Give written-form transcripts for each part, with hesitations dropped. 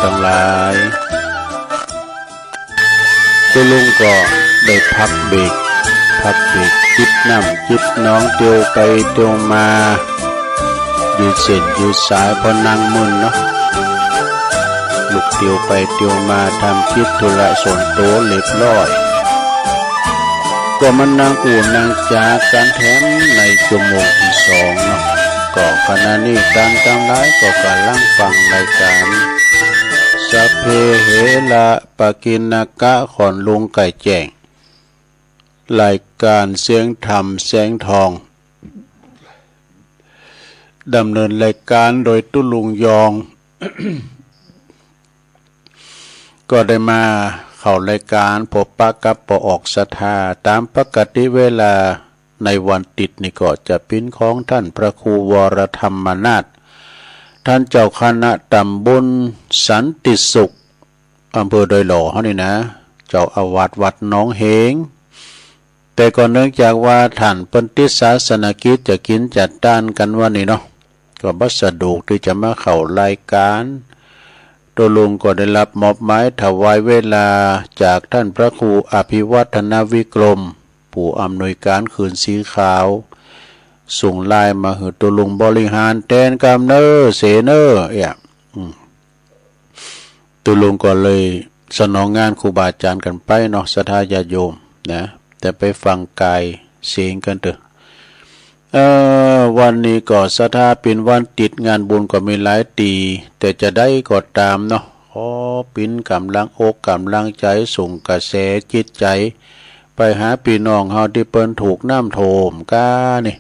ทั้งหลายตุลุงก็ได้พักเบรกจิบน้ำจิบน้องเตียวไปเตียวมายืดเส้นยืดสายพอนั่งมึนเนาะลูกเตียวไปเตียวมาทำกิจธุระส่วนตัวเรียบร้อยก็มันนางอุ่นนางจากการแถมในชั่วโมงที่สองเนาะก็ขณะนี้การกำไรก็กำลังฟังรายการสัพเพเหระปะกิณกะขอนลุงไก่แจ้งรายการเสียงธรรมแสงทองดำเนินรายการโดยตุลุงยอง ก็ได้มาเข้ารายการพบปะกับปอออกศรัทธาตามปกติเวลาในวันติดนี่ก็จะเป็นของท่านพระครูวรธรรมนาถท่านเจ้าคณะตำบลสันติสุขอำเภอดอยหล่อเขานี่นะเจ้าอาวาสวัดหนองเหงแต่ก่อนเนื่องจากว่าท่านปฏิศาสนกิจจะกินจัดด้านกันวันนี้เนาะก็บัสดุที่จะมาเข้ารายการตัวลุงก็ได้รับมอบหมายถวายเวลาจากท่านพระครูอภิวัฒนวิกรมผู้อำนวยการคืนสีขาวส่งไลน์มาให้ตัวลุงบริหารแทนกำเนอเสเนอตัวลุงก็เลยสนองงานครูบาอาจารย์กันไปเนาะศรัทธาญาติโยมนะแต่ไปฟังกายเสียงกันเถอะวันนี้ก็ศรัทธาเป็นวันติดงานบุญก็มีหลายตีแต่จะได้ก็ตามเนาะขอปิ่นกำลังอกกำลังใจส่งกระแสจิตใจไปหาพี่น้องเฮาที่เปิ้นถูกน้ำโถมก้านี่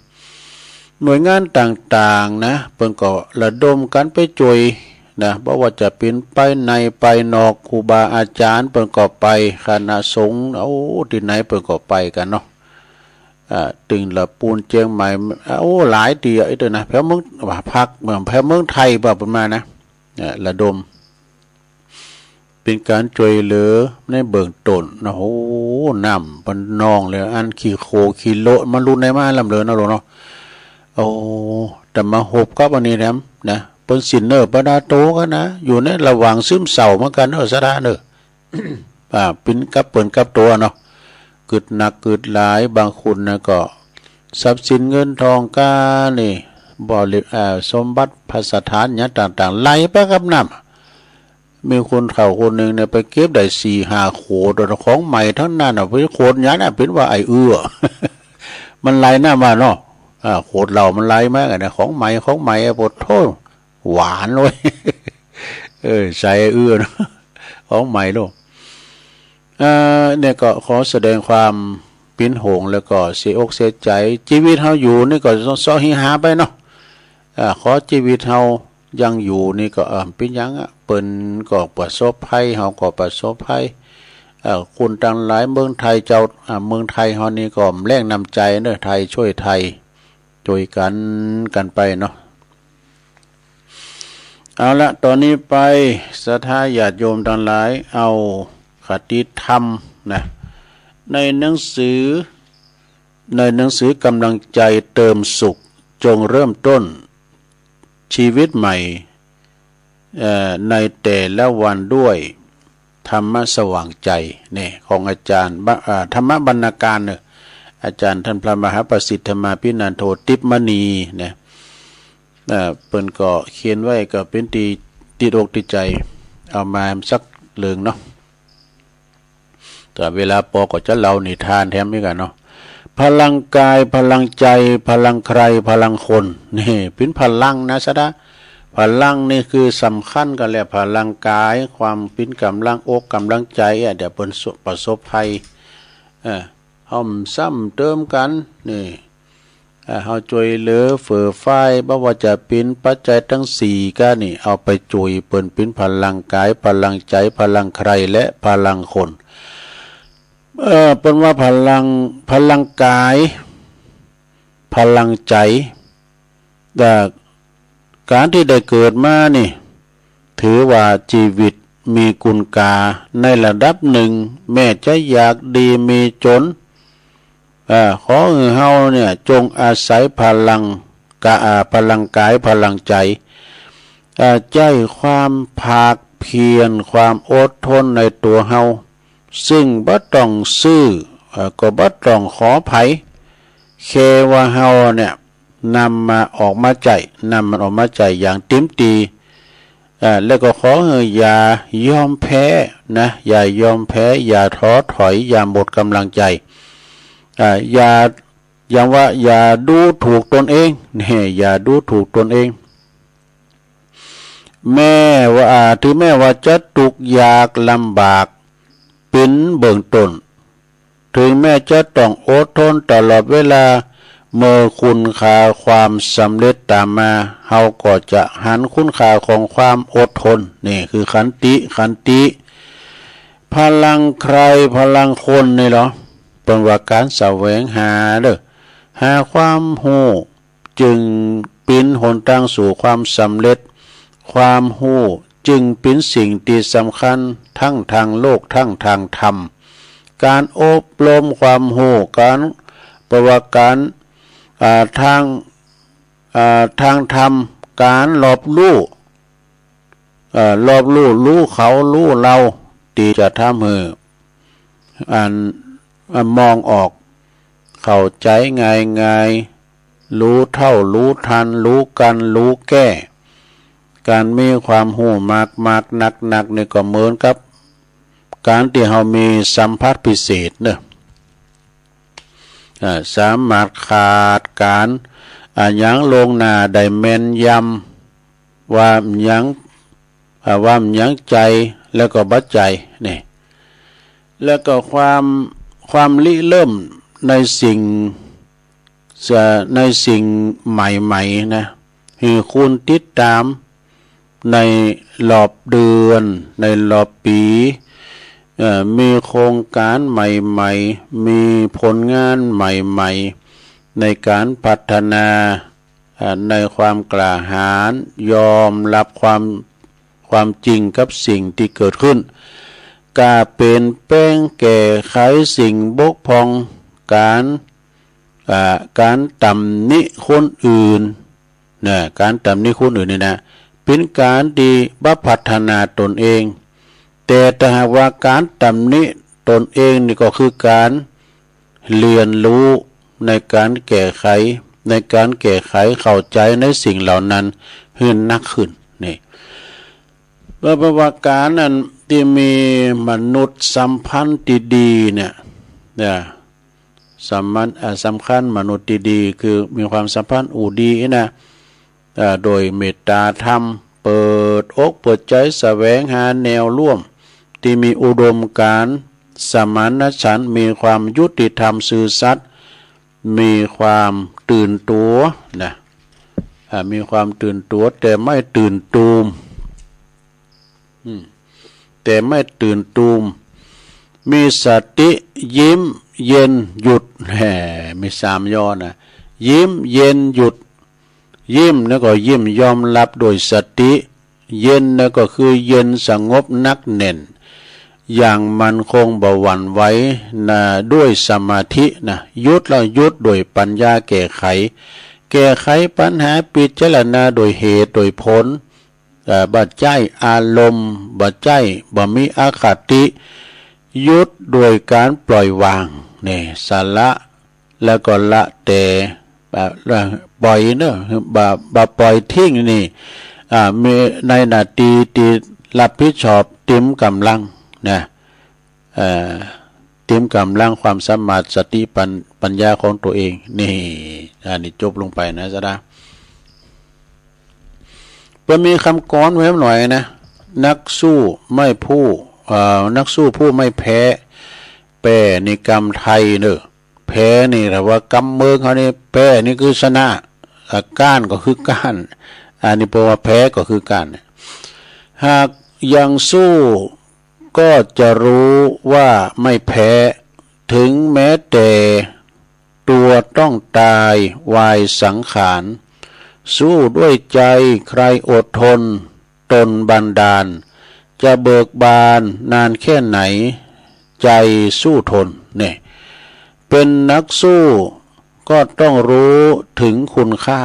หน่วยงานต่างๆนะเปิ้นก็ระดมกันไปช่วยนะเพราะว่าจะเป็นไปในไปนอกครูบาอาจารย์เปิ้นก็ไปคณะสงฆ์ที่ไหนเปิ้นก็ไปกันเนาะตึงละปูนเจียงใหม่หลายตีไอ้ตัวนะแพ้เมืองพักเมืองแพ้เมืองไทยแบบประมาณนะระดมเป็นการช่วยเหลือในเบื้องต้นนะโอ้น้ำมันนองเลยอันขี่โคขี่โลมันรุนในมาลำเลือนะเนาะแต่มาหบกับอันนี้นะเป็นสินเนอร์ปนาโตกันนะอยู่ในระหว่างซึมเศร้าเหมือนกันสะดาเนอ เป็นกับเปิ่นกับตัวเนาะกึดหนักกึดหลายบางคนนะก็ทรัพย์สินเงินทองก้านี่บ่ริสมบัติภาสถานเนี่ยต่างๆไหลไปกับน้ำมีคนเขาคนหนึ่งเนี่ยไปเก็บได้4-5 โขดของใหม่ทั้งนั้นอ่ะเป็นโขดยันเป็นว่าไอ้มันไหลหน้ามาเนาะโขดเรามันไหลมากนะของใหม่ปวดโทษหวานเลย ใส่นะของใหม่ลูกเนี่ยก็ขอแสดงความเป็นห่วงแล้วก็เสียอกเสียใจชีวิตเฮาอยู่นี่ก็ต้องซ้อหิหาไปเนาะขอชีวิตเฮายังอยู่นี่ก็เป็นยังเปิ้นก็ประสบภัยเฮาก็ประสบภัยคนต่างหลายเมืองไทยเจ้าเมืองไทยเฮานี่ก็แรงนำใจเด้อไทยช่วยไทยช่วยกันไปเนาะเอาละตอนนี้ไปศรัทธาญาติโยมทั้งหลายเอาคติธรรมนะในหนังสือกำลังใจเติมสุขจงเริ่มต้นชีวิตใหม่ในแต่ละวันด้วยธรรมะสว่างใจเนี่ยของอาจารย์ธรรมบรรณาการเนี่ยอาจารย์ท่านพระมหาประสิทธิ์ธรรมาภินันโทติปมณีเนี่ยเปิ้นก็เขียนไว้ก็เป็นติดอกติดใจเอามาสักเรื่องเนาะแต่เวลาปอก็จะเล่านิทานแถมด้วยกันเนาะพลังกายพลังใจพลังใครพลังคนนี่เป็นพลังนะสะดาพลังนี่คือสำคัญกันแหละพลังกายความเป็นกำลังอกกำลังใจเดี๋ยวเป็นประสบภัยห้อมซ้ำเติมกันนี่เฮาช่วยเหลือเฟื่อไฟบ่ว่าจะเป็นปัจจัยทั้ง4ก็นี่เอาไปช่วยเปิ้นเป็นพลังกายพลังใจพลังใครและพลังคนเป็นว่าพลังกายพลังใจแต่การที่ได้เกิดมานี่ถือว่าชีวิตมีคุณค่าในระดับหนึ่งแม้จะอยากดีมีจนขอเฮาเนี่ยจงอาศัยพลังกายพลังใจใจความภาค เพียรความอดทนในตัวเฮาซึ่งบ่ต้องซื้อก็บ่ต้องขอไผแค่ว่าเฮาเนี่ยนำมาออกมาใจนำมันออกมาใจอย่างเต็มตีแล้วก็ขออย่ายอมแพ้นะอย่ายอมแพ้อย่าท้อถอยอย่าหมดกำลังใจอย่าดูถูกตนเองเนี่ยอย่าดูถูกตนเองแม้ว่าถึงแม้ว่าจะทุกข์ยากลำบากเป็นเบื้องต้นถึงแม้จะต้องอดทนตลอดเวลาเมื่อคุณค่าความสำเร็จตามมาเฮาก็จะหันคุณค่าของความอดทนนี่คือขันติพลังใครพลังคนนี่เหรอเป็นว่าการแสวงหาหาความรู้จึงเป็นหนทางสู่ความสำเร็จความรู้จึงเป็นสิ่งที่สำคัญทั้งทางโลกทั้งทางธรรมการอบรมความรู้การประวัติการทางธรรมการรอบรู้รู้เขารู้เราที่จะทำให้มองออกเข้าใจง่ายรู้เท่ารู้ทันรู้กันรู้แก้การมีความรู้มากหนักนี่ก็เหมือนกับการที่เรามีสัมผัสพิเศษเนอะสามารถขาดการยังลงหน้าได้แม่นยำว่ายังใจแล้วก็บัดใจนี่แล้วก็ความริเริ่มในสิ่งใหม่ๆนะให้คุณติดตามในรอบเดือนในรอบปีมีโครงการใหม่ๆมีผลงานใหม่ๆในการพัฒนาในความกล้าหาญยอมรับความจริงกับสิ่งที่เกิดขึ้นกล้าเป็นแป้งแก้ไขสิ่งบกพร่องการตำหนิคนอื่นนะการตำหนิคนอื่นนี่นะเป็นการดีพัฒนาตนเองแต่ถ้าหากว่าการตำหนิตนเองนี่ก็คือการเรียนรู้ในการแก้ไขเข้าใจในสิ่งเหล่านั้นให้นักขึ้นนี่ประวัติการนั้นที่มีมนุษย์สัมพันธ์ดีๆเนี่ยสำคัญมนุษย์ดีๆคือมีความสัมพันธ์ดีนะโดยเมตตาธรรมเปิดอกเปิดใจแสวงหาแนวร่วมที่มีอุดมการณ์สมานฉันท์มีความยุติธรรมซื่อสัตย์มีความตื่นตัวนะมีความตื่นตัวแต่ไม่ตื่นตูมมีสติยิ้มเย็นหยุดมี3ย่อนะยิ้มเย็นหยุดยิ้มแล้วก็ยิ้มยอมรับโดยสติเย็นแล้วก็คือเย็นสงบนักแน่นอย่างมันคงบ่หวั่นไหวนะด้วยสมาธินะหยุดโดยปัญญาแก้ไขปัญหาพิจารณาโดยเหตุโดยผลบัดใจอารมณ์บัดใจบ่มีอคติหยุดโดยการปล่อยวางนี่สละแล้วก็ละแต่ปล่อยเนอะบ่ปล่อยทิ้งนี่มีในนาทีที่รับผิดชอบเต็มกำลังนะเต็มกำลังความสามารถสติปัญญาของตัวเองนี่อันนี้จบลงไปนะจ๊ะก็มีคำกรไว้หน่อยนะนักสู้ผู้ไม่แพ้แพ้ในกรรมไทยเนอะแพ้นี่แต่ว่ากรรมเมืองเขานี่แพ้นี่คือชนะก้านก็คือก้านอันนี้แปลว่าแพ้ก็คือก้านหากยังสู้ก็จะรู้ว่าไม่แพ้ถึงแม้แต่ตัวต้องตายวายสังขารสู้ด้วยใจใครอดทนตนบันดาลจะเบิกบานนานแค่ไหนใจสู้ทนเนี่ยเป็นนักสู้ก็ต้องรู้ถึงคุณค่า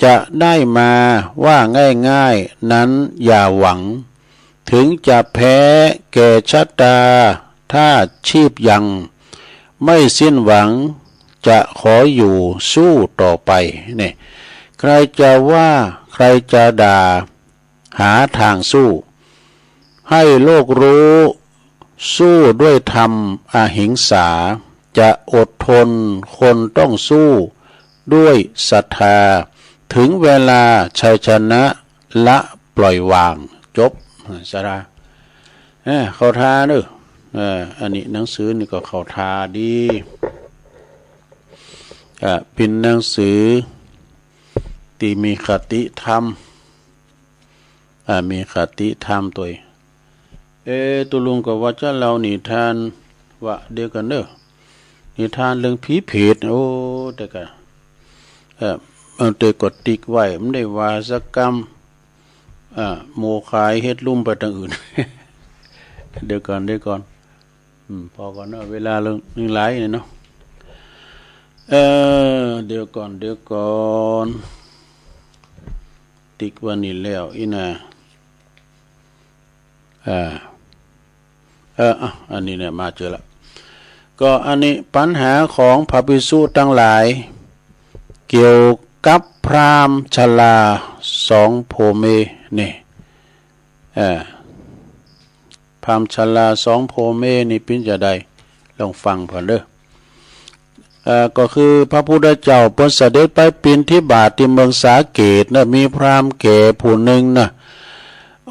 จะได้มาว่าง่ายๆนั้นอย่าหวัง ถึงจะแพ้แก่ชะตาถ้าชีพยังไม่สิ้นหวังจะขออยู่สู้ต่อไปเนี่ยใครจะว่าใครจะด่าหาทางสู้ให้โลกรู้สู้ด้วยธรรมอหิงสาจะอดทนคนต้องสู้ด้วยศรัทธาถึงเวลาชัยชนะละปล่อยวางจบสาระเข้าท่าเนอะอันนี้หนังสือนี่ก็เข้าท่าดีเป็นหนังสือที่มีคติธรรมมีคติธรรมตัวตุลุงก็ว่าจะเรานิทานว่าเดียวกันเนอะนิทานเรื่องผีเพศโอ้แต่ก็มันเตกดติ๊กไว้มันได้วาสกรรมโมขายเฮ็ดลุ่มไปทางอื่น เดี๋ยวก่อนพอก่อนเนาะเวลาเรื่องหลายเนี่ยเนาะเดี๋ยวก่อนติ๊กวันนี้แล้วอีน่ะอันนี้เนี่ยมาเจอแล้วก็อันนี้ปัญหาของพระภิกษุทั้งหลายเกี่ยวกับพราหมณ์ชราสองโพเมนี่พราหมณ์ชราสองโพเมนี่เป็นจะใดลองฟังผ่อนเด้อก็คือพระพุทธเจ้าเพิ่นเสด็จไปปิณฑบาตที่เมืองสาเกตนะมีพราหมณ์แก่ผู้หนึ่งนะ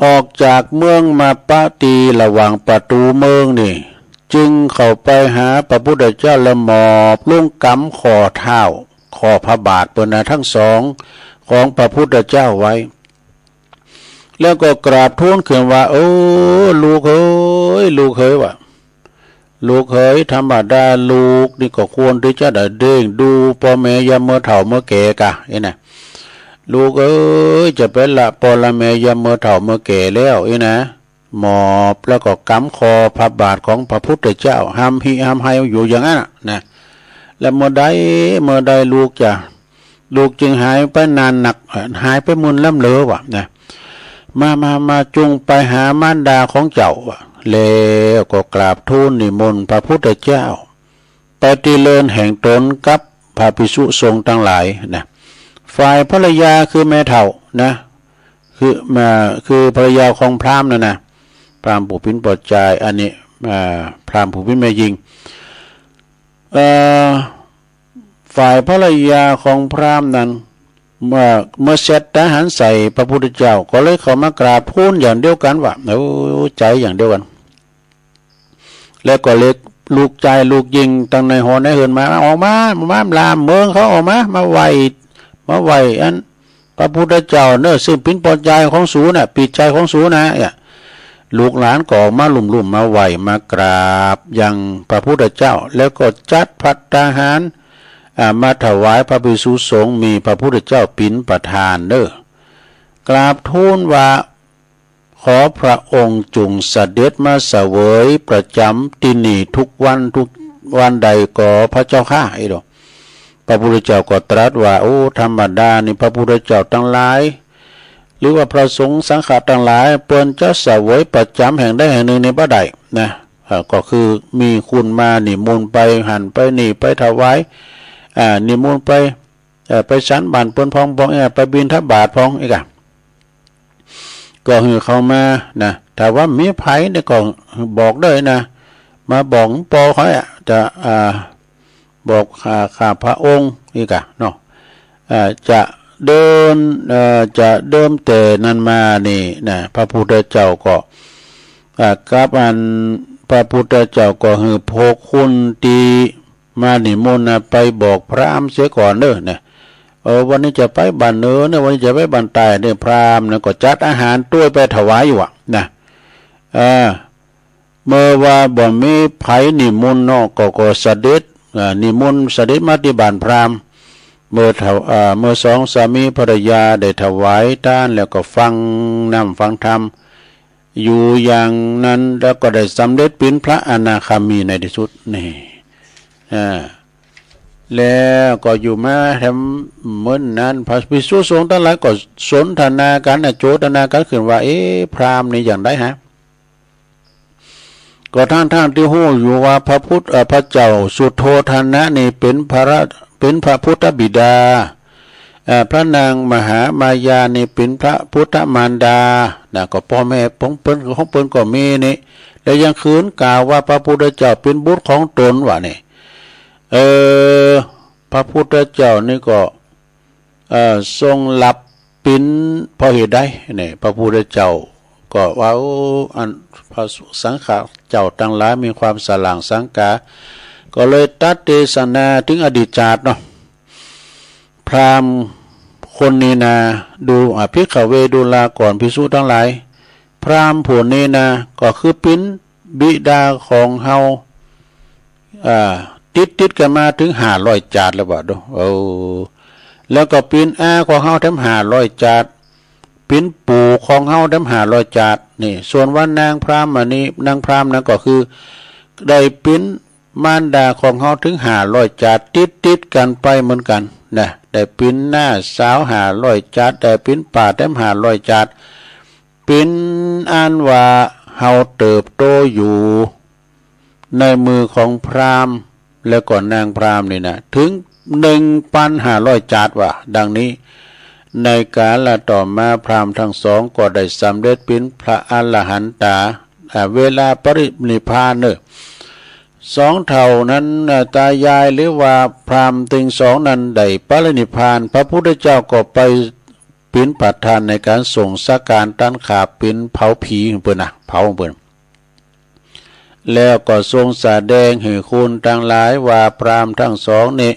ออกจากเมืองมาปะตีระหว่างประตูเมืองนี่จึงเข้าไปหาพระพุทธเจ้าและหมอบลงกำขอเท้าขอพระบาทเปิ้นทั้งสองของพระพุทธเจ้าไว้แล้วก็กราบทูลขึ้นว่าโอ้ลูกเอ๋ยว่าลูกเอ๋ยธรรมดาลูกนี่ก็ควรที่จะได้เด้งดูพ่อแม่ยามเมื่อเฒ่าเมื่อแก่กะนะลูกเอ๋ยจะเป็นละพ่อละแม่ยามเมื่อเฒ่าเมื่อแก่แล้วนะหมอบแล้วก็กำคอพระบาทของพระพุทธเจ้าห้ามให้อยู่อย่างนั้นนะแล้วเมื่อใดลูกจึงหายไปนานหนักหายไปมุนล่ำเลอวะนะมาจุงไปหามารดาของเจ้าแล้วก็กราบทูลนิมนต์พระพุทธเจ้าไปฏิเลินแห่งตนกับพระภิกษุสงฆ์ทั้งหลายนะฝ่ายภรรยาคือแม่เฒ่านะคือภรรยาของพราหมณ์นะพราหมณ์ผู้พินปอดใจอันนี้พราหมณ์ผู้พินแม่ยิงฝ่ายภรรยาของพราหมณ์นั้นเมื่อเสร็จทหารใส่พระพุทธเจ้าก็เลยเข้ามากราบทูลอย่างเดียวกันว่าใจอย่างเดียวกันแล้วก็เล็กลูกใจลูกยิงตั้งในหอในเหินมาออกมาลามเมืองเขาออกมาไหวอันพระพุทธเจ้าเนอะซึ่งเป็นปอดใจของสูน่ะปิดใจของสูนะลูกหลานก็ออกมาลุ่มมาไหวมากราบยังพระพุทธเจ้าแล้วก็จัดภัตตาหารมาถวายพระภิกษุสงฆ์มีพระพุทธเจ้าปิณประธานเด้อกราบทูลว่าขอพระองค์จงเสด็จมาเสวยประจำที่นี่ทุกวันใดก็พระเจ้าข้าดอกพระพุทธเจ้าก็ตรัสว่าโอ้ธรรมดานี่พระพุทธเจ้าทั้งหลายหรือว่าพระสงฆ์สังฆะทั้งหลายเปิ้นจะเสวยประจำแห่งใดแห่งหนึ่งในบ่ได้นะก็คือมีคุณมานิมนต์ไปหันไปนี่ไปถวายนิมนต์ไปฉันบานเปิ้นพองบ่ไปบิณฑบาตพองอีกก็คือเข้ามานะแต่ว่ามีไผเนี่ยก็บอกได้นะมาบอกปอเขาจะบอกข้าพระองค์อีกเนาะจะเดิมแต่นั้นมานี่นะพระพุทธเจ้าก็กับอันพระพุทธเจ้าก็คือโพคุณตีมานิมนต์ไปบอกพราหมณ์เสียก่อนเด้อเนี่ยวันนี้จะไปบ้านเนื้อเนี่ยวันนี้จะไปบ้านใต้เนี่ยพราหมณ์เนี่ยก็จัดอาหารต้วยไปถวายอยู่นะเมื่อว่าบ่มีไผนิมนต์เนาะก็เสด็จนิมนต์เสด็จมาที่บ้านพราหมณ์เมื่อสองสามีภรรยาได้ถวายทานแล้วก็ฟังธรรมอยู่อย่างนั้นแล้วก็ได้สำเร็จเป็นพระอนาคามีในที่สุดนี่แล้วก็อยู่มาทำเหมือนนั้นพระภิกษุสงฆ์ทั้งหลายก็สนทนากันโจทนากันขึ้นว่าพราหมณ์นี่อย่างไรฮะ ก็ท่านที่ฮู้อยู่ว่าพระเจ้าสุโธทนะนี่เป็นพระพุทธบิดาพระนางมหามายานี่เป็นพระพุทธมารดาก็พ่อแม่ของเปิ้นก็มีนี่แล้วยังคืนกล่าวว่าพระพุทธเจ้าเป็นบุตรของตนว่านี่พระพุทธเจ้านี่ก็ทรงหลับปิ้นเพราะเหตุใดนี่พระพุทธเจ้าก็ว่าอันพระสังฆเจ้าทั้งหลายมีความสลางสังกาก็เลยตัดเทศนาถึงอดีตชาติเนาะพราหมณ์คนนี้นะดูภิกขเวดุลาก่อนภิกษุทั้งหลายพราหมณ์ผู้นี้นะก็คือเป็นบิดาของเฮาติดกันมาถึง500จาดแล้วบ่ดูแล้วก็เป็นอาของเฮาทั้ง500จาดเป็นปู่ของเฮาทั้ง500จาดนี่ส่วนว่านางพราหมณ์อันนี้นางพราหมณ์นั้นก็คือได้เป็นมารดาของเฮาถึง500จาดติดกันไปเหมือนกันนะได้เป็นหน้าสาว500จาดได้เป็นป่าทั้ง500จาดเป็นอันว่าเฮาเติบโตอยู่ในมือของพราหมณ์แล้วก็นางพราหมณ์นี่นะถึง 1,500 จาดว่าดังนี้ในกาลต่อมาพราหมณ์ทั้งสองก็ได้สำเร็จเป็นพระอรหันตาเวลาปรินิพพานเนอะสองเท่านั้นตายายหรือว่าพราหมณ์ถึงสองนั้นได้ปรินิพพานพระพุทธเจ้าก็ไปเป็นประธานในการส่งสักการตันขาเป็นเผาผีของเปิ้นเผาของเปิ้นแล้วก็ทรงแสดงให้คุณทั้งหลายว่าพราหมณ์ทั้งสองนี่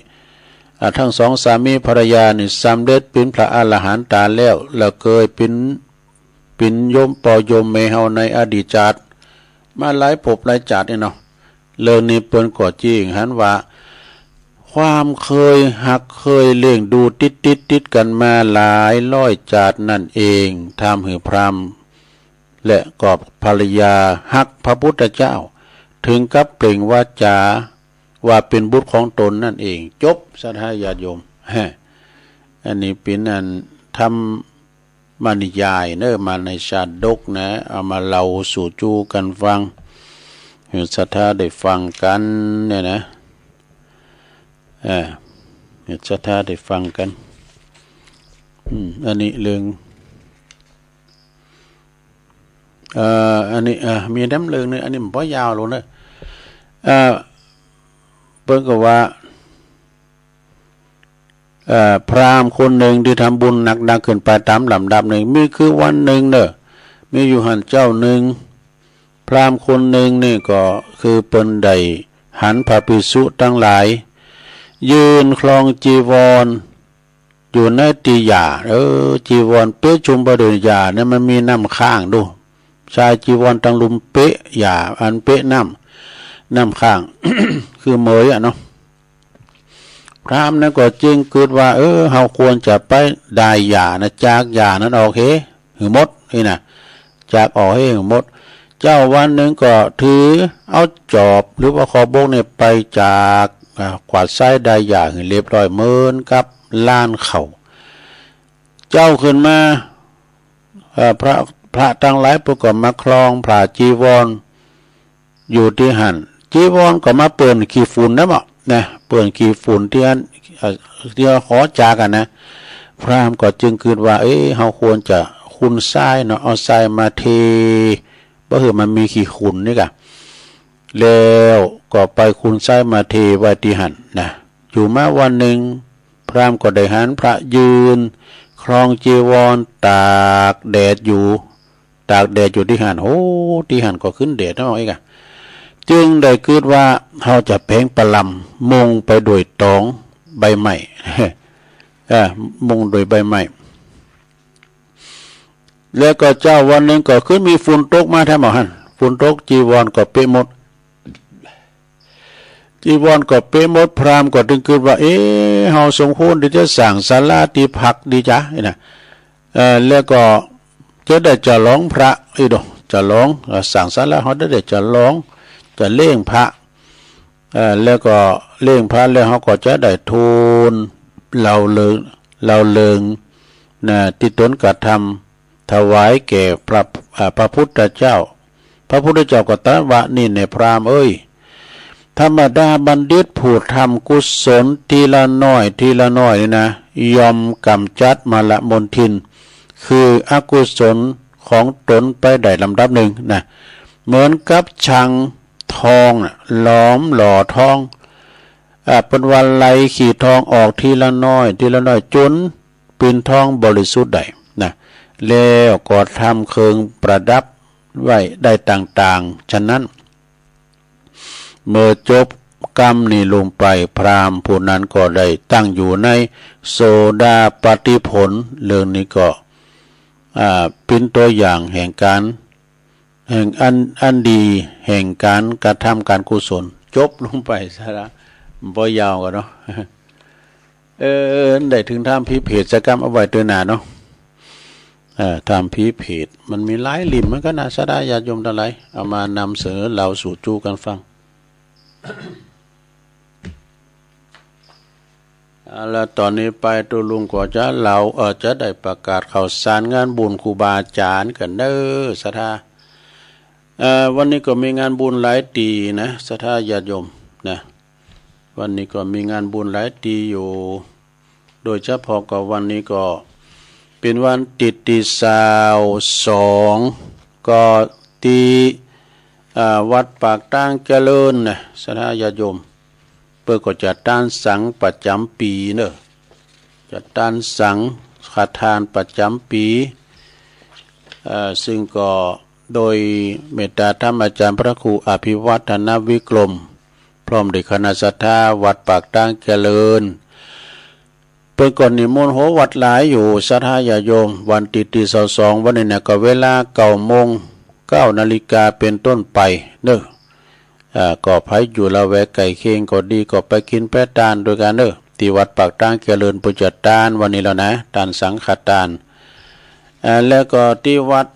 ทั้งสองสามีภรรยานี่สำเร็จเป็นพระอรหันตาแล้วเคยเป็นโยมปอยมเมเฮาในอดีตชาติมาหลายภพหลายชาตินี่เนาะเรื่องนี้เปิ้นก็จริงหันว่าความเคยหักเคยเลี้ยงดูติดกันมาหลายร้อยชาตินั่นเองทำให้พราหมณ์และก็ภรรยาหักพระพุทธเจ้าถึงกับเปล่งวาจาว่าเป็นบุตรของตนนั่นเองจบสัทธาญาติโยมอันนี้เป็นอันทำมานิยายเนอะมาในชาดกนะเอามาเล่าสู่จูกันฟังสัทธาได้ฟังกันเนี่ยนะสัทธาได้ฟังกันอันนี้เรื่องอันนี้มีน้ำเรื่องนึงอันนี้มันพอยาวลงเนอะเพิ่งก็ว่าพราหมณ์คนหนึ่งที่ทำบุญหนักขึ้นไปตามลำดับหนึ่งมีคือวันหนึ่งเนอะมีอยู่หันเจ้าหนึ่งพราหมณ์คนหนึ่งนี่ก็คือเปิ้นได้หันพระภิกษุทั้งหลายยืนคลองจีวรอยู่ในตีหยาจีวรเป๊ะชุมบดิยาเนี่ยมันมีน้ำข้างดูชายจีวรตังลุมเป๊ะหยาอันเป๊ะน้ำข้าง คือเหมยเนาะพราหมณ์นั้นก็จึงคิดว่าเฮาควรจะไปได้หยานะจากหยานั้นออกหือมดนี่นะจากออกให้หือมดเจ้าวันหนึ่งก็ถือเอาจอบหรือว่าขอบกเนี่ยไปจากกวาดไส้ได้หยาหือเรียบร้อยเมินกับล้านเข่าเจ้าขึ้นมาพระทั้งหลายประกอบมาคลองผ่าจีวรอยู่ที่หันจีวรก็มาเปิ่นขี้ฝุ่นนะเปิ่นขี้ฝุ่นที่ขอจากกันนะพราหมณ์ก็จึงคิดว่าเฮาควรจะคุณทรายเนาะเอาทรายมาเทบ่คือมันมีขี้ฝุ่นนี่กะแล้วก็ไปคุณทรายมาเทไว้ที่หันนะอยู่มาวันหนึ่งพราหมณ์ก็ได้หันพระยืนครองจีวรตากแดดอยู่ที่หันที่หันก็ขึ้นแดดนั่นเองจึงได้คิดว่าเฮาจะเพ่งประลำมุงไปโดยตองใบไม้มุงโดยใบไม้แล้วก็เจ้าวันหนึ่งก็ขึ้นมีฝุ่นตกมาแท้หมอหันฝุ่นตกจีวรก็เปะหมดจีวรก็เปะหมดพราหมณ์ก็ถึงคิดว่าเฮาสมควรที่จะสั่งศาลาที่พักดีจ้ะนี่นะแล้วก็จะได้จะร้องพระจะร้องสั่งศาลาเฮาได้จะร้องจะเล่งพระแล้วก็เล่งพระแล้วเฮาก็จะได้ทูลเราเลิงนะที่ตนกระทำถวายแก่พระพุทธเจ้าพ ระพุทธเจ้าก็ตรัสว่านี่ในพราหมณ์เอ้ยธรรมดาบัณฑิตผู้ทำกุศลทีละน้อยทีละน้อยนี่นะยอมกำจัดมลมลทินคืออกุศลของตนไปได้ลำดับหนึ่งนะเหมือนกับชังทองหลอมหล่อทองเป็นวันไหลขี่ทองออกทีละน้อยทีละน้อยจนเป็นทองบริสุทธิ์ได้นะแล้วก็ทำเครื่องประดับไว้ได้ต่างๆฉะนั้นเมื่อจบกรรมนี้ลงไปพราหมณ์ผู้นั้นก็ได้ตั้งอยู่ในโสดาปัตติผลเรื่องนี้ก็เป็นตัวอย่างแห่งการแห่งอันดีแห่งการกระทำการกุศลจบลงไปซะละบ่ยาวกันเนาะได้ถึงทำพิเพศกรรมเอาไว้ตัวหนาเนาะทำพิเพศมันมีหลายลิมมันก็น่าสะได้ญาติโยมทั้งหลายเอามานำเสนอเราสู่จูกันฟัง แล้วตอนนี้ไปตัวลุงก็จะเราจะได้ประกาศข่าวสารงานบุญครูบาอาจารย์กันเด้อศรัทธาวันนี้ก็มีงานบุญหลายตีนะศรัทธาญาติโยมนะวันนี้ก็มีงานบุญหลายตีอยู่โดยเฉพาะกับวันนี้ก็เป็นวันติดตี22ก็ตีวัดปากตั้งเจริญนะศรัทธาญาติโยมเพื่อก็จัดตั้งสังประจำปีเนอะจัดตั้งสังฆทานประจำปีซึ่งก็โดยเมตตาธรรมอาจารย์พระครูอภิวัฒนวิกรมพร้อมด้วยคณะศรัทธาวัดปากตั้งเจริญเปิดก่อนนิมนต์โหวัดหลายอยู่ศรัทธาญาติโยมวันติด22วันนี้เนี่ยก็เวลา9:09 นาฬิกาเป็นต้นไปเนอะก็ไผอยู่ละแวกไก่เคียงก็ดีก็ไปกินแปะตานโดยกันเนอะที่วัดปากตั้งเจริญปุจจตานวันนี้แล้วนะตานสังฆทานแล้วก็ที่วัด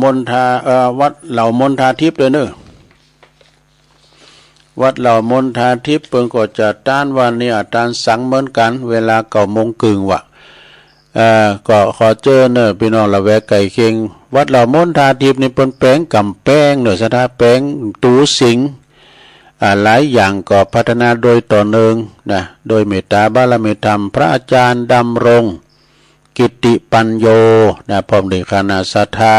มณฑาวัดเหล่ามณฑาทิพย์เลยเนอะวัดเหล่ามณฑาทิพย์เพิ่งก็จะต้านวันนี้ตานสังเหมือนกันเวลา9:30ว่ะก็ขอเจอเนอะพี่น้องละแวกไก่เคียงวัดเหล่ามณฑาทิพย์นี่เป็นแป้งกำแป้งเนอะสถาแป้งตูสิงหลายอย่างก็พัฒนาโดยต่อเนื่องนะโดยเมตตาบารมีธรรมพระอาจารย์ดำรงกิติปัญโยนะพร้อมด้วยคณะศรัทธา